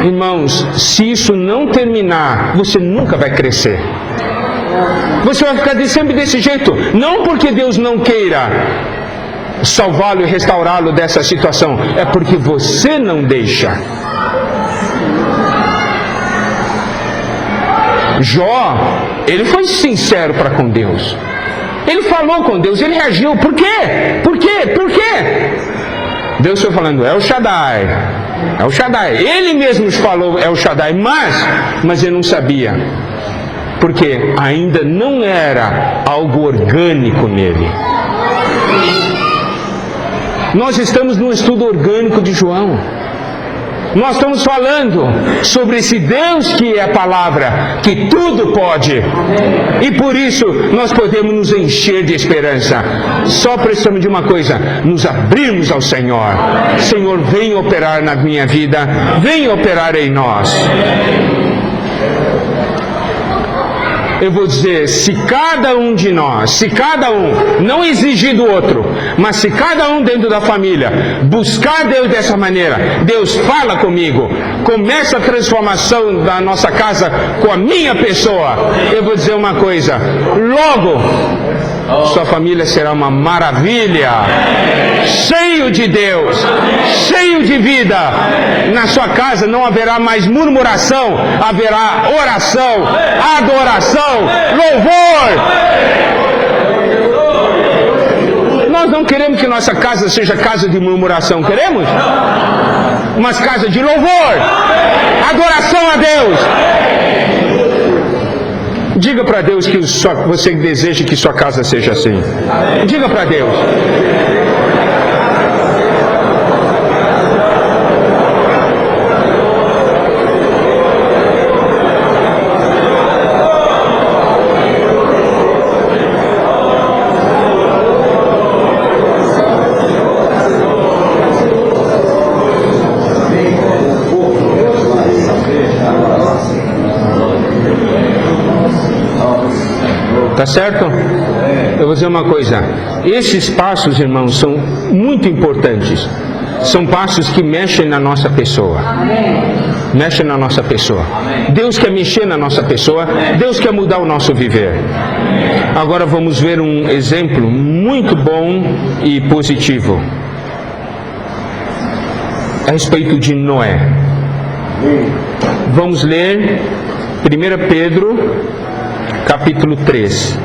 [SPEAKER 1] Irmãos, se isso não terminar, você nunca vai crescer. Você vai ficar sempre desse jeito. Não porque Deus não queira salvá-lo e restaurá-lo dessa situação, é porque você não deixa. Jó, ele foi sincero para com Deus. Ele falou com Deus, ele reagiu. Por quê? Por quê? Por quê? Deus foi falando, é o Shaddai. É o Shaddai. Ele mesmo falou, é o Shaddai, mas ele não sabia. Porque ainda não era algo orgânico nele. Nós estamos no estudo orgânico de João. Nós estamos falando sobre esse Deus que é a palavra, que tudo pode. E por isso nós podemos nos encher de esperança. Só precisamos de uma coisa, nos abrirmos ao Senhor. Senhor, vem operar na minha vida, vem operar em nós. Eu vou dizer, se cada um de nós, se cada um, não exigir do outro, mas se cada um dentro da família buscar Deus dessa maneira, Deus fala comigo, começa a transformação da nossa casa com a minha pessoa, eu vou dizer uma coisa, logo sua família será uma maravilha, cheio de Deus, cheio de vida. Na sua casa não haverá mais murmuração, haverá oração, adoração, louvor. Nós não queremos que nossa casa seja casa de murmuração, queremos? Mas casa de louvor, adoração a Deus. Diga para Deus que você deseja que sua casa seja assim. Diga para Deus. Tá certo? Eu vou dizer uma coisa. Esses passos, irmãos, são muito importantes. São passos que mexem na nossa pessoa. Mexem na nossa pessoa. Deus quer mexer na nossa pessoa. Deus quer mudar o nosso viver. Agora vamos ver um exemplo muito bom e positivo a respeito de Noé. Vamos ler 1 Pedro capítulo 3.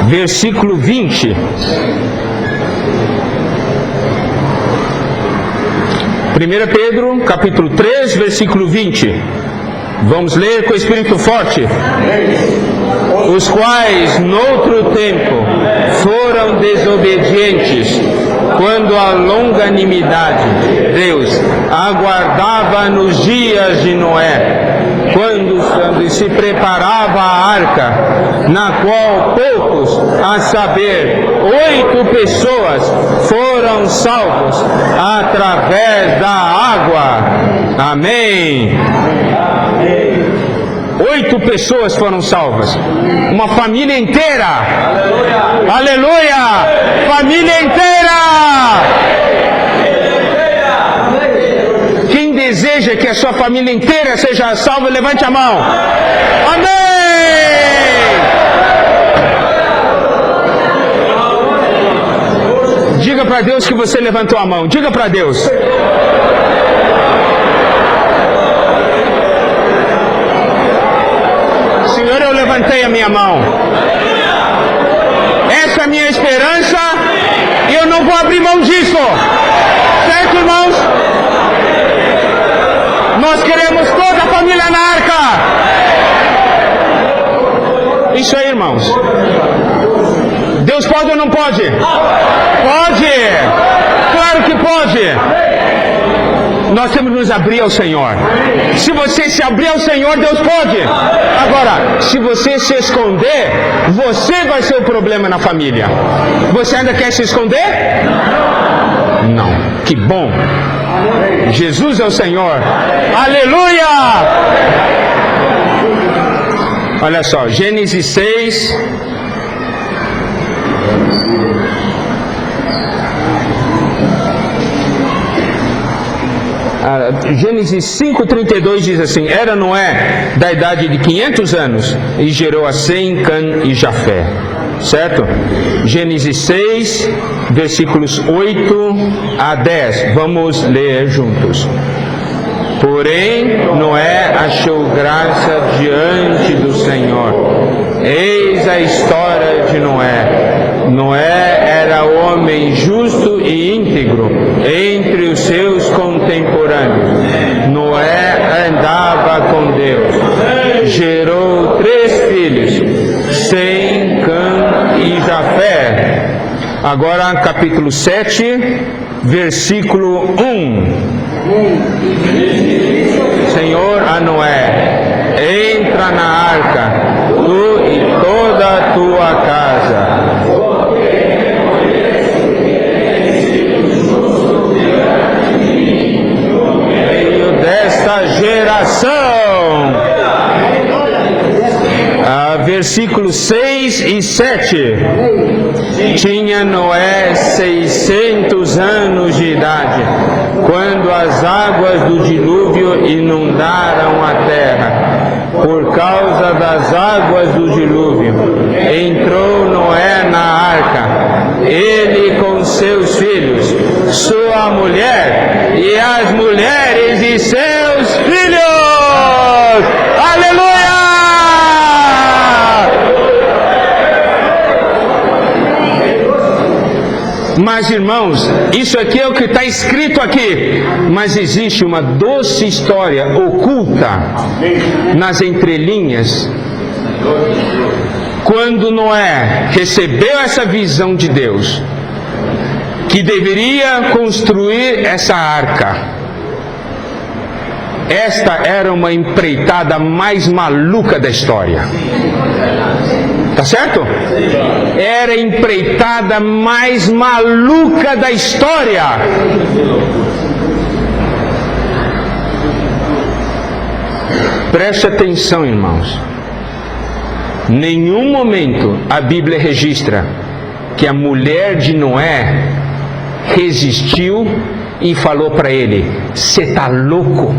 [SPEAKER 1] Versículo 20. 1 Pedro, capítulo 3, versículo 20. Vamos ler com o espírito forte. Os quais, noutro tempo, foram desobedientes, quando a longanimidade Deus aguardava nos dias de Noé, quando se preparava a arca, na qual poucos, a saber, 8 pessoas, foram salvos através da água. Amém. 8 pessoas foram salvas. Uma família inteira. Aleluia! Aleluia! Família inteira! Quem deseja que a sua família inteira seja salva, levante a mão. Amém! Diga para Deus que você levantou a mão. Diga para Deus. Senhor, eu levantei a minha mão. Essa é a minha esperança e eu não vou abrir mão disso. Certo, irmãos? Nós queremos toda a família na arca. Isso aí, irmãos. Deus pode ou não pode? Pode! Claro que pode! Nós temos que nos abrir ao Senhor. Se você se abrir ao Senhor, Deus pode. Agora, se você se esconder, você vai ser o problema na família. Você ainda quer se esconder? Não. Que bom. Jesus é o Senhor. Aleluia! Olha só, Gênesis 6. Gênesis 5:32 diz assim: era Noé da idade de 500 anos e gerou a Sem, Cã e Jafé. Certo? Gênesis 6, versículos 8 a 10. Vamos ler juntos. Porém, Noé achou graça diante do Senhor. Eis a história de Noé. Noé era homem justo e íntegro entre os seus contemporâneos. Noé andava com Deus. Gerou 3 filhos, Sem, Cã e Jafé. Agora, capítulo 7, versículo 1. Senhor a Noé: entra na arca, tu e toda a tua casa. Meio desta geração. Versículos 6 e 7. Tinha Noé 600 anos de idade, quando as águas do dilúvio inundaram a terra. Por causa das águas do dilúvio, entrou Noé na arca, ele com seus filhos, sua mulher e as mulheres de seus filhos. Aleluia! Mas, irmãos, isso aqui é o que está escrito aqui. Mas existe uma doce história oculta nas entrelinhas. Quando Noé recebeu essa visão de Deus, que deveria construir essa arca, esta era uma empreitada mais maluca da história. Tá certo? Era a empreitada mais maluca da história. Preste atenção, irmãos. Nenhum momento a Bíblia registra que a mulher de Noé resistiu e falou para ele: "Você tá louco?"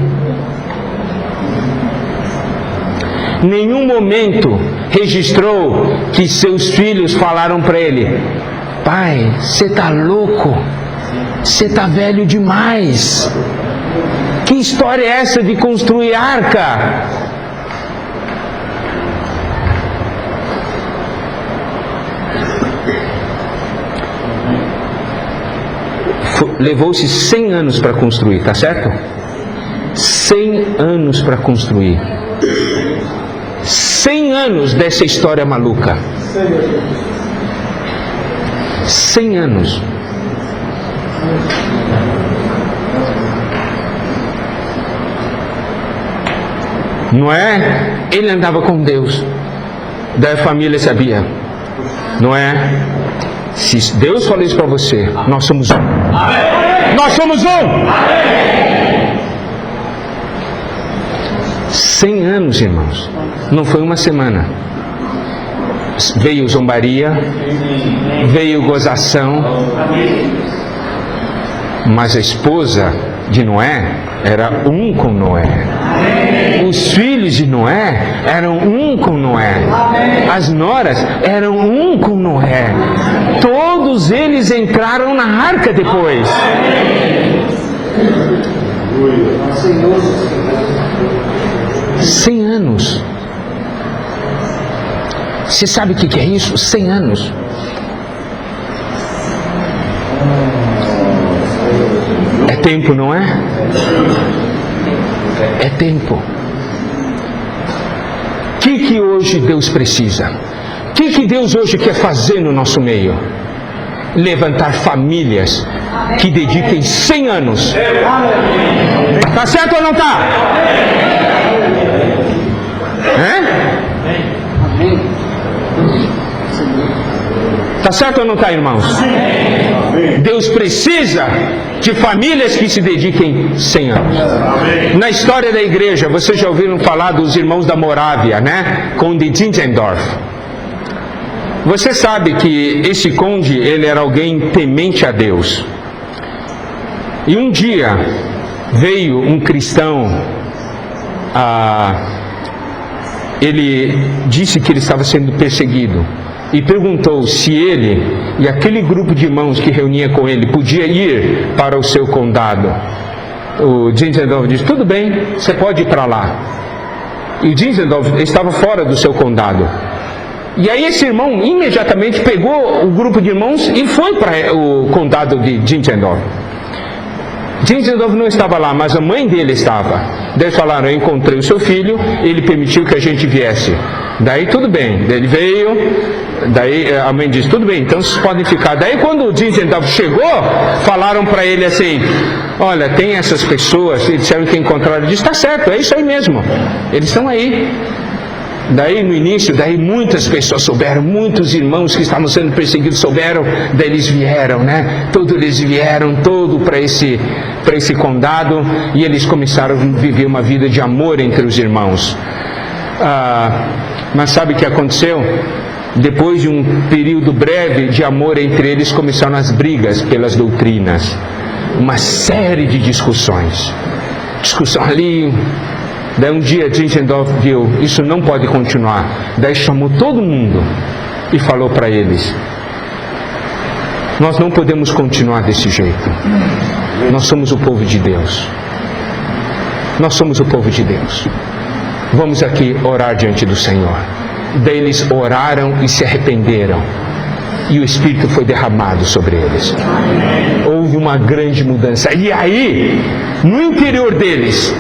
[SPEAKER 1] Nenhum momento registrou que seus filhos falaram para ele: "Pai, você está louco? Você está velho demais. Que história é essa de construir arca?" Levou-se 100 anos para construir, tá certo? 100 anos para construir. 100 anos dessa história maluca. 100 anos. Noé, ele andava com Deus. Da família sabia. Noé, se Deus falou isso para você, nós somos um. Amém. Nós somos um. Amém. 100 anos, irmãos. Não foi uma semana. Veio zombaria, veio gozação, mas a esposa de Noé era um com Noé. Os filhos de Noé eram um com Noé. As noras eram um com Noé. Todos eles entraram na arca depois. 100 anos. Você sabe o que é isso? 100 anos. É tempo, não é? É tempo. O que hoje Deus precisa? O que Deus hoje quer fazer no nosso meio? Levantar famílias que dediquem 100 anos. Tá certo ou não tá? Tá certo ou não tá, irmãos? Deus precisa de famílias que se dediquem 100 anos. Na história da igreja, vocês já ouviram falar dos irmãos da Morávia, né? Conde Zinzendorf. Você sabe que esse conde, ele era alguém temente a Deus. E um dia veio um cristão, ele disse que ele estava sendo perseguido. E perguntou se ele e aquele grupo de irmãos que reunia com ele podia ir para o seu condado. O Zinzendorf disse: tudo bem, você pode ir para lá. E o Zinzendorf estava fora do seu condado. E aí esse irmão imediatamente pegou o grupo de irmãos e foi para o condado de Zinzendorf. Zinzendorf não estava lá, mas a mãe dele estava. Daí eles falaram: eu encontrei o seu filho, ele permitiu que a gente viesse. Daí tudo bem, ele veio, daí a mãe disse: tudo bem, então vocês podem ficar. Daí quando o Zinzendorf chegou, falaram para ele assim: olha, tem essas pessoas, eles disseram que encontraram. Ele disse: está certo, é isso aí mesmo, eles estão aí. Daí no início, muitas pessoas souberam, muitos irmãos que estavam sendo perseguidos souberam, daí eles vieram, né? Todos eles vieram, para esse condado, e eles começaram a viver uma vida de amor entre os irmãos. Mas sabe o que aconteceu? Depois de um período breve de amor entre eles, começaram as brigas pelas doutrinas. Uma série de discussões. Discussão ali. Daí um dia Zinzendorf viu: isso não pode continuar. Daí chamou todo mundo e falou para eles: nós não podemos continuar desse jeito. Nós somos o povo de Deus. Nós somos o povo de Deus. Vamos aqui orar diante do Senhor. Daí eles oraram e se arrependeram. E o Espírito foi derramado sobre eles. Houve uma grande mudança. E aí, no interior deles,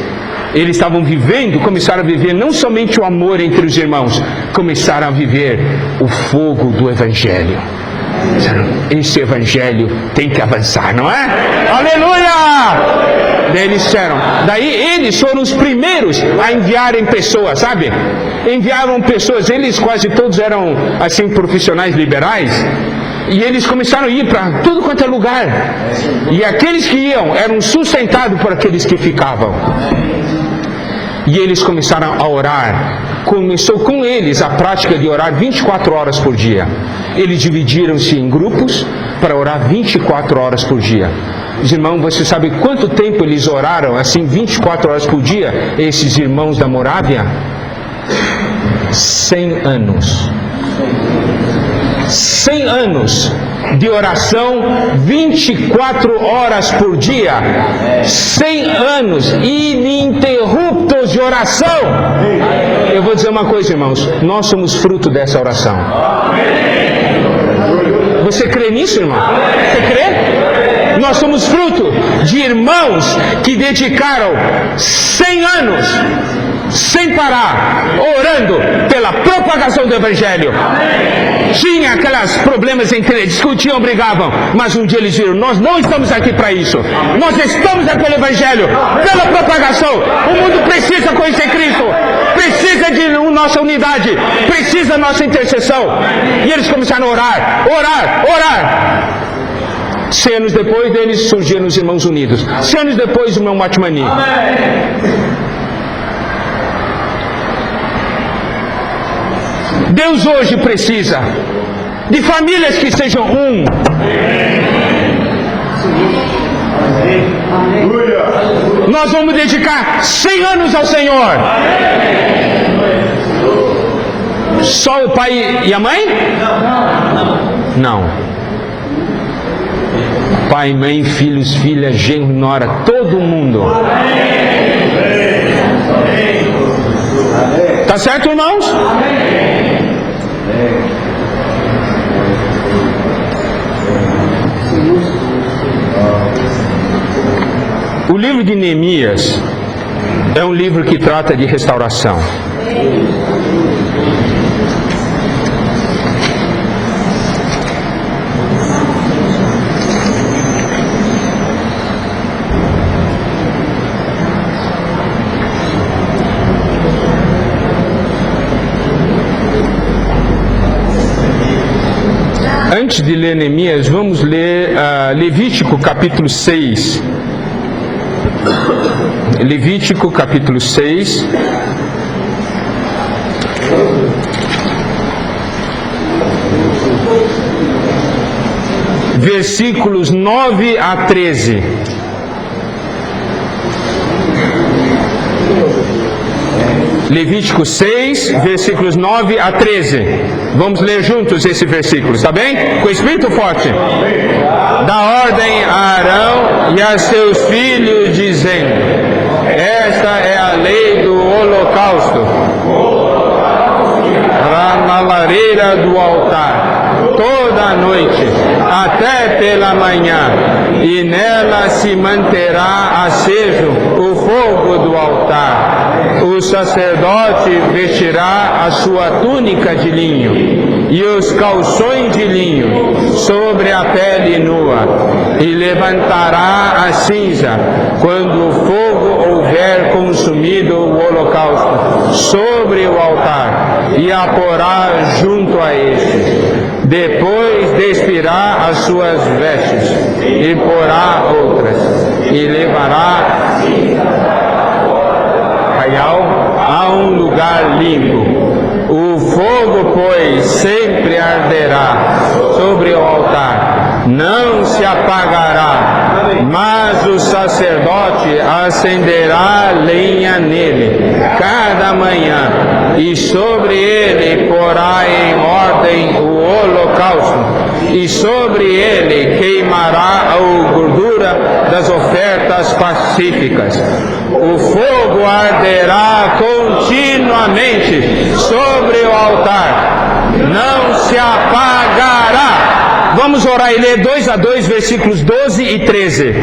[SPEAKER 1] eles estavam vivendo, começaram a viver não somente o amor entre os irmãos, começaram a viver o fogo do Evangelho. Esse Evangelho tem que avançar, não é? Aleluia! Daí eles disseram, daí eles foram os primeiros a enviarem pessoas, sabe? Enviavam pessoas, eles quase todos eram assim profissionais liberais. E eles começaram a ir para tudo quanto é lugar. E aqueles que iam eram sustentados por aqueles que ficavam. E eles começaram a orar. Começou com eles a prática de orar 24 horas por dia. Eles dividiram-se em grupos para orar 24 horas por dia. Os irmãos, você sabe quanto tempo eles oraram assim 24 horas por dia? Esses irmãos da Morávia? 100 anos. 100 anos de oração, 24 horas por dia. 100 anos ininterruptos de oração. Eu vou dizer uma coisa, irmãos, nós somos fruto dessa oração. Você crê nisso, irmão? Você crê? Nós somos fruto de irmãos que dedicaram 100 anos sem parar, orando pela propagação do Evangelho. Tinha aqueles problemas entre eles, discutiam, brigavam, mas um dia eles viram: nós não estamos aqui para isso, nós estamos aqui pelo Evangelho, pela propagação. O mundo precisa conhecer Cristo, precisa de nossa unidade, precisa da nossa intercessão. E eles começaram a orar, orar, orar. 100 anos depois deles surgiram os Irmãos Unidos. 100 anos depois o meu Matmani. Deus hoje precisa de famílias que sejam um. Nós vamos dedicar 100 anos ao Senhor. Só o pai e a mãe? Não. Pai, mãe, filhos, filhas, genro, nora, todo mundo. Tá certo, irmãos? O livro de Neemias é um livro que trata de restauração. Antes de ler Neemias, vamos ler Levítico capítulo 6. Levítico capítulo 6. Versículos 9 a 13. Levítico 6, versículos 9 a 13. Vamos ler juntos esse versículo, está bem? Com espírito forte. Dá ordem a Arão e a seus filhos, dizendo: esta é a lei do holocausto. Na lareira do altar, toda a noite, até pela manhã, e nela se manterá aceso o fogo do altar. O sacerdote vestirá a sua túnica de linho e os calções de linho sobre a pele nua, e levantará a cinza quando o fogo houver consumido o holocausto sobre o altar, e a porá junto a este. Depois despirá as suas vestes e porá outras, e levará a um lugar limpo. O fogo, pois, sempre arderá sobre o altar, não se apagará, mas o sacerdote acenderá lenha nele cada manhã, e sobre ele porá em ordem o holocausto, e sobre ele queimará a gordura das ofertas pacíficas. O fogo arderá continuamente sobre o altar, não se apagará. Vamos orar e ler 2 a 2, versículos 12 e 13.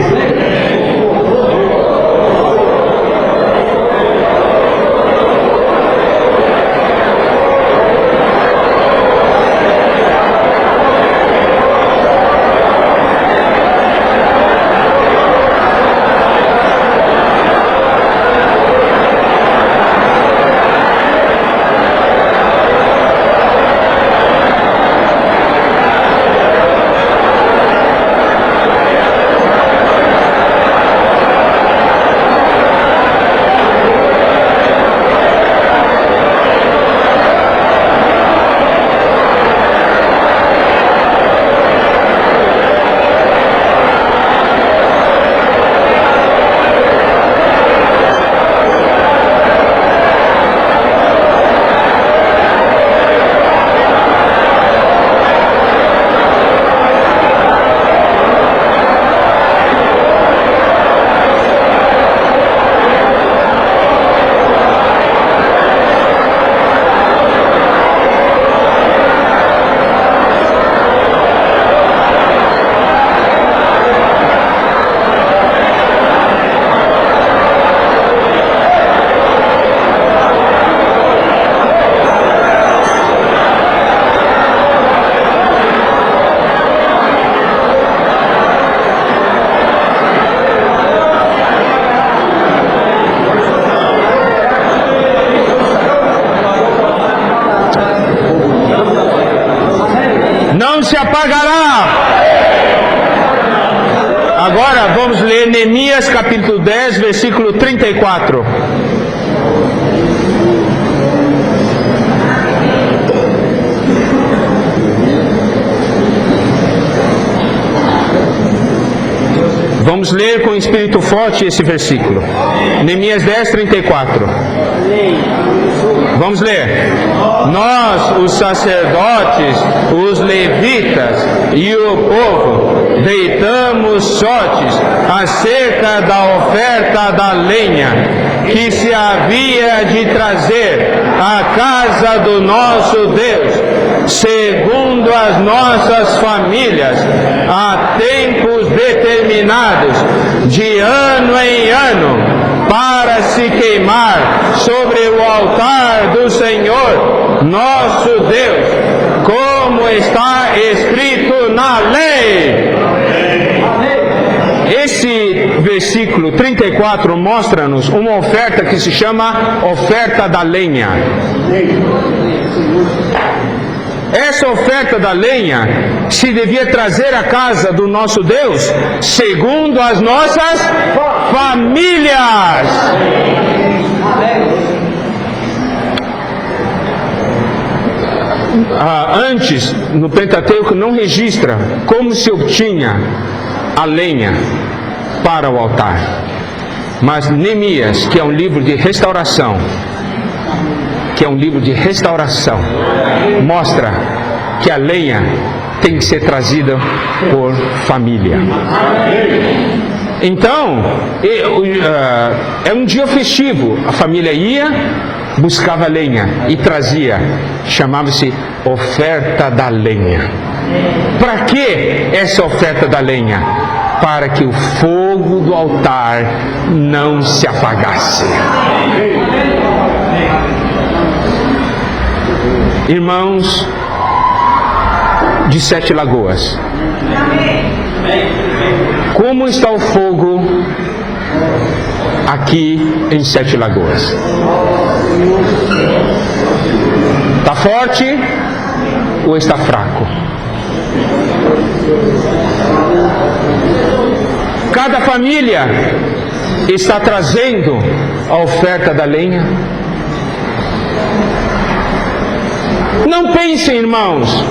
[SPEAKER 1] Neemias capítulo 10, versículo 34. Vamos ler com espírito forte esse versículo. Neemias 10, 34. Vamos ler. Nós, os sacerdotes, os levitas e o povo, deitamos sortes acerca da oferta da lenha que se havia de trazer à casa do nosso Deus, segundo as nossas famílias, a tempos determinados, de ano em ano, para se queimar sobre o altar do Senhor, nosso Deus, como está escrito na lei. Esse versículo 34 mostra-nos uma oferta que se chama oferta da lenha. Essa oferta da lenha se devia trazer à casa do nosso Deus segundo as nossas famílias. Antes, no Pentateuco não registra como se obtinha a lenha para o altar. Mas Neemias, que é um livro de restauração, mostra que a lenha tem que ser trazida por família. Então, é um dia festivo. A família ia, buscava lenha e trazia. Chamava-se oferta da lenha. Para que essa oferta da lenha? Para que o fogo do altar não se apagasse. Irmãos de Sete Lagoas, como está o fogo aqui em Sete Lagoas? Está forte ou está fraco? Cada família está trazendo a oferta da lenha. Não pensem, irmãos,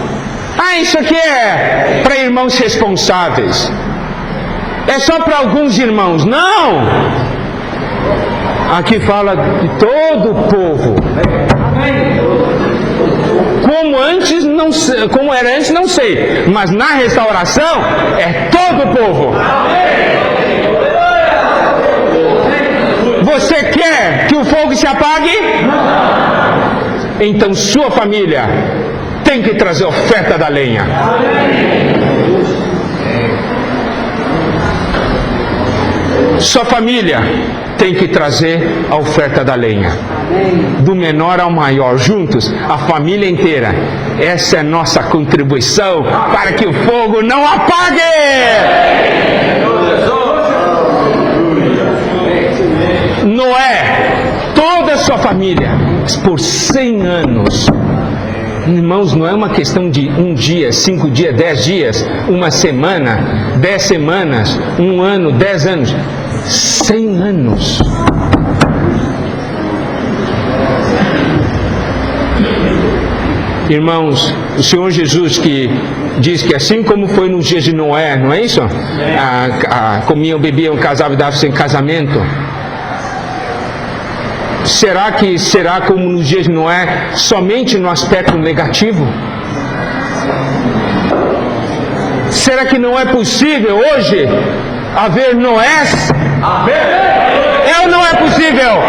[SPEAKER 1] isso aqui é para irmãos responsáveis, é só para alguns irmãos. Não! Aqui fala de todo o povo. Como era antes, não sei, mas na restauração é todo o povo. Você quer que o fogo se apague? Então sua família tem que trazer oferta da lenha. Sua família tem que trazer a oferta da lenha. Do menor ao maior, juntos, a família inteira. Essa é nossa contribuição para que o fogo não apague. Noé, toda a sua família, por 100 anos. Irmãos, não é uma questão de um dia, 5 dias, 10 dias, uma semana, 10 semanas, um ano, 10 anos. 100 anos. Irmãos, o Senhor Jesus que diz que assim como foi nos dias de Noé, não é isso? Comiam, bebiam, casavam e davam sem casamento. Será que será como nos dias de Noé, somente no aspecto negativo? Será que não é possível hoje haver Noés? É ou não é possível?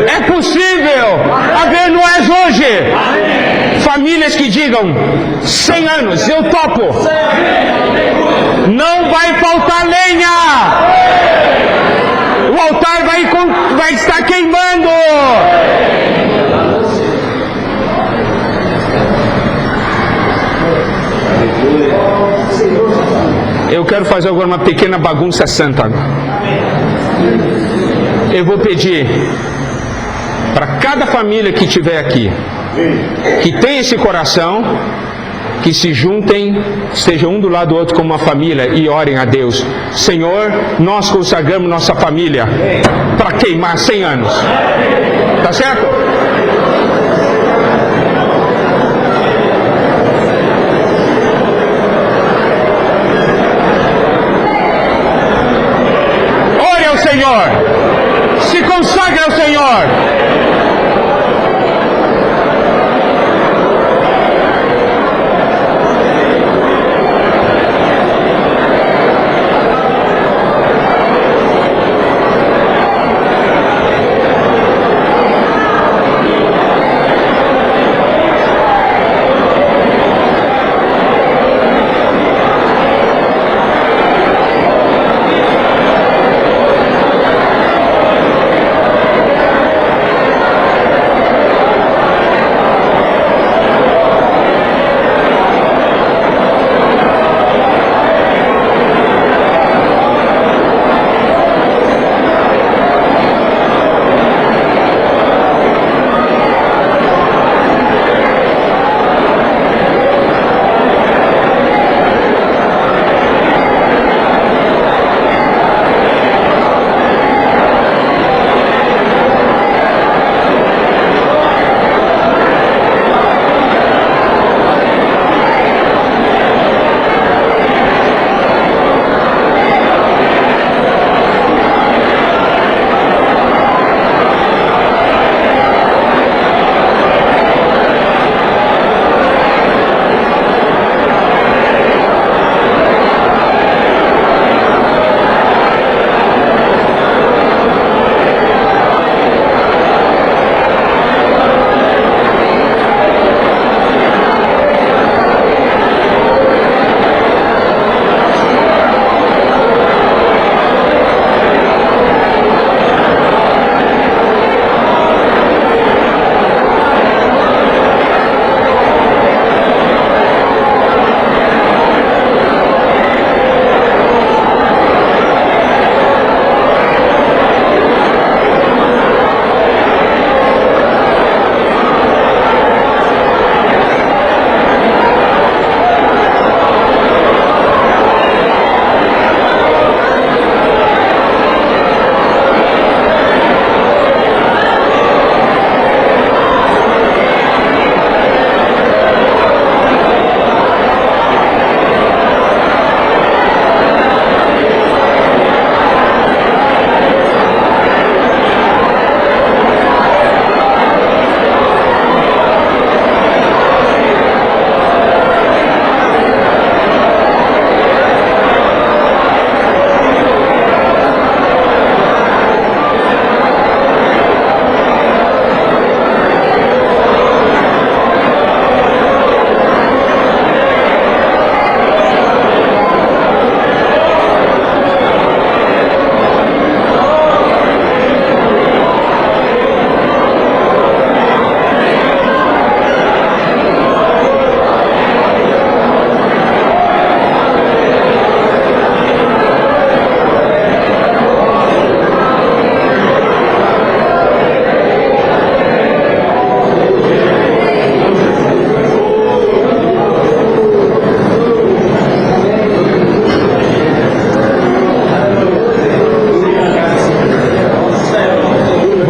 [SPEAKER 1] É possível haver Noés hoje. Famílias que digam 100 anos, eu topo. Não vai faltar lenha. O altar vai estar queimando. Eu quero fazer agora uma pequena bagunça santa. Eu vou pedir para cada família que estiver aqui, que tem esse coração, que se juntem, estejam um do lado do outro como uma família e orem a Deus. Senhor, nós consagramos nossa família para queimar 100 anos. Tá certo? Ore ao Senhor. Se consagre ao Senhor.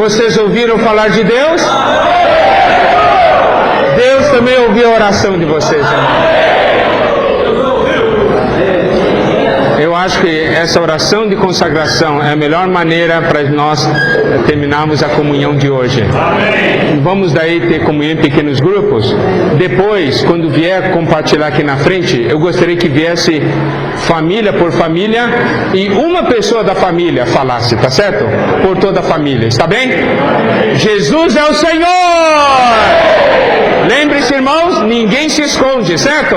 [SPEAKER 1] Vocês ouviram falar de Deus? Deus também ouviu a oração de vocês. Eu acho que essa oração de consagração é a melhor maneira para nós terminarmos a comunhão de hoje. Vamos daí ter comunhão em pequenos grupos. Depois, quando vier compartilhar aqui na frente, eu gostaria que viesse família por família e uma pessoa da família falasse, tá certo? Por toda a família, está bem? Jesus é o Senhor! Lembre-se, irmãos, ninguém se esconde, certo?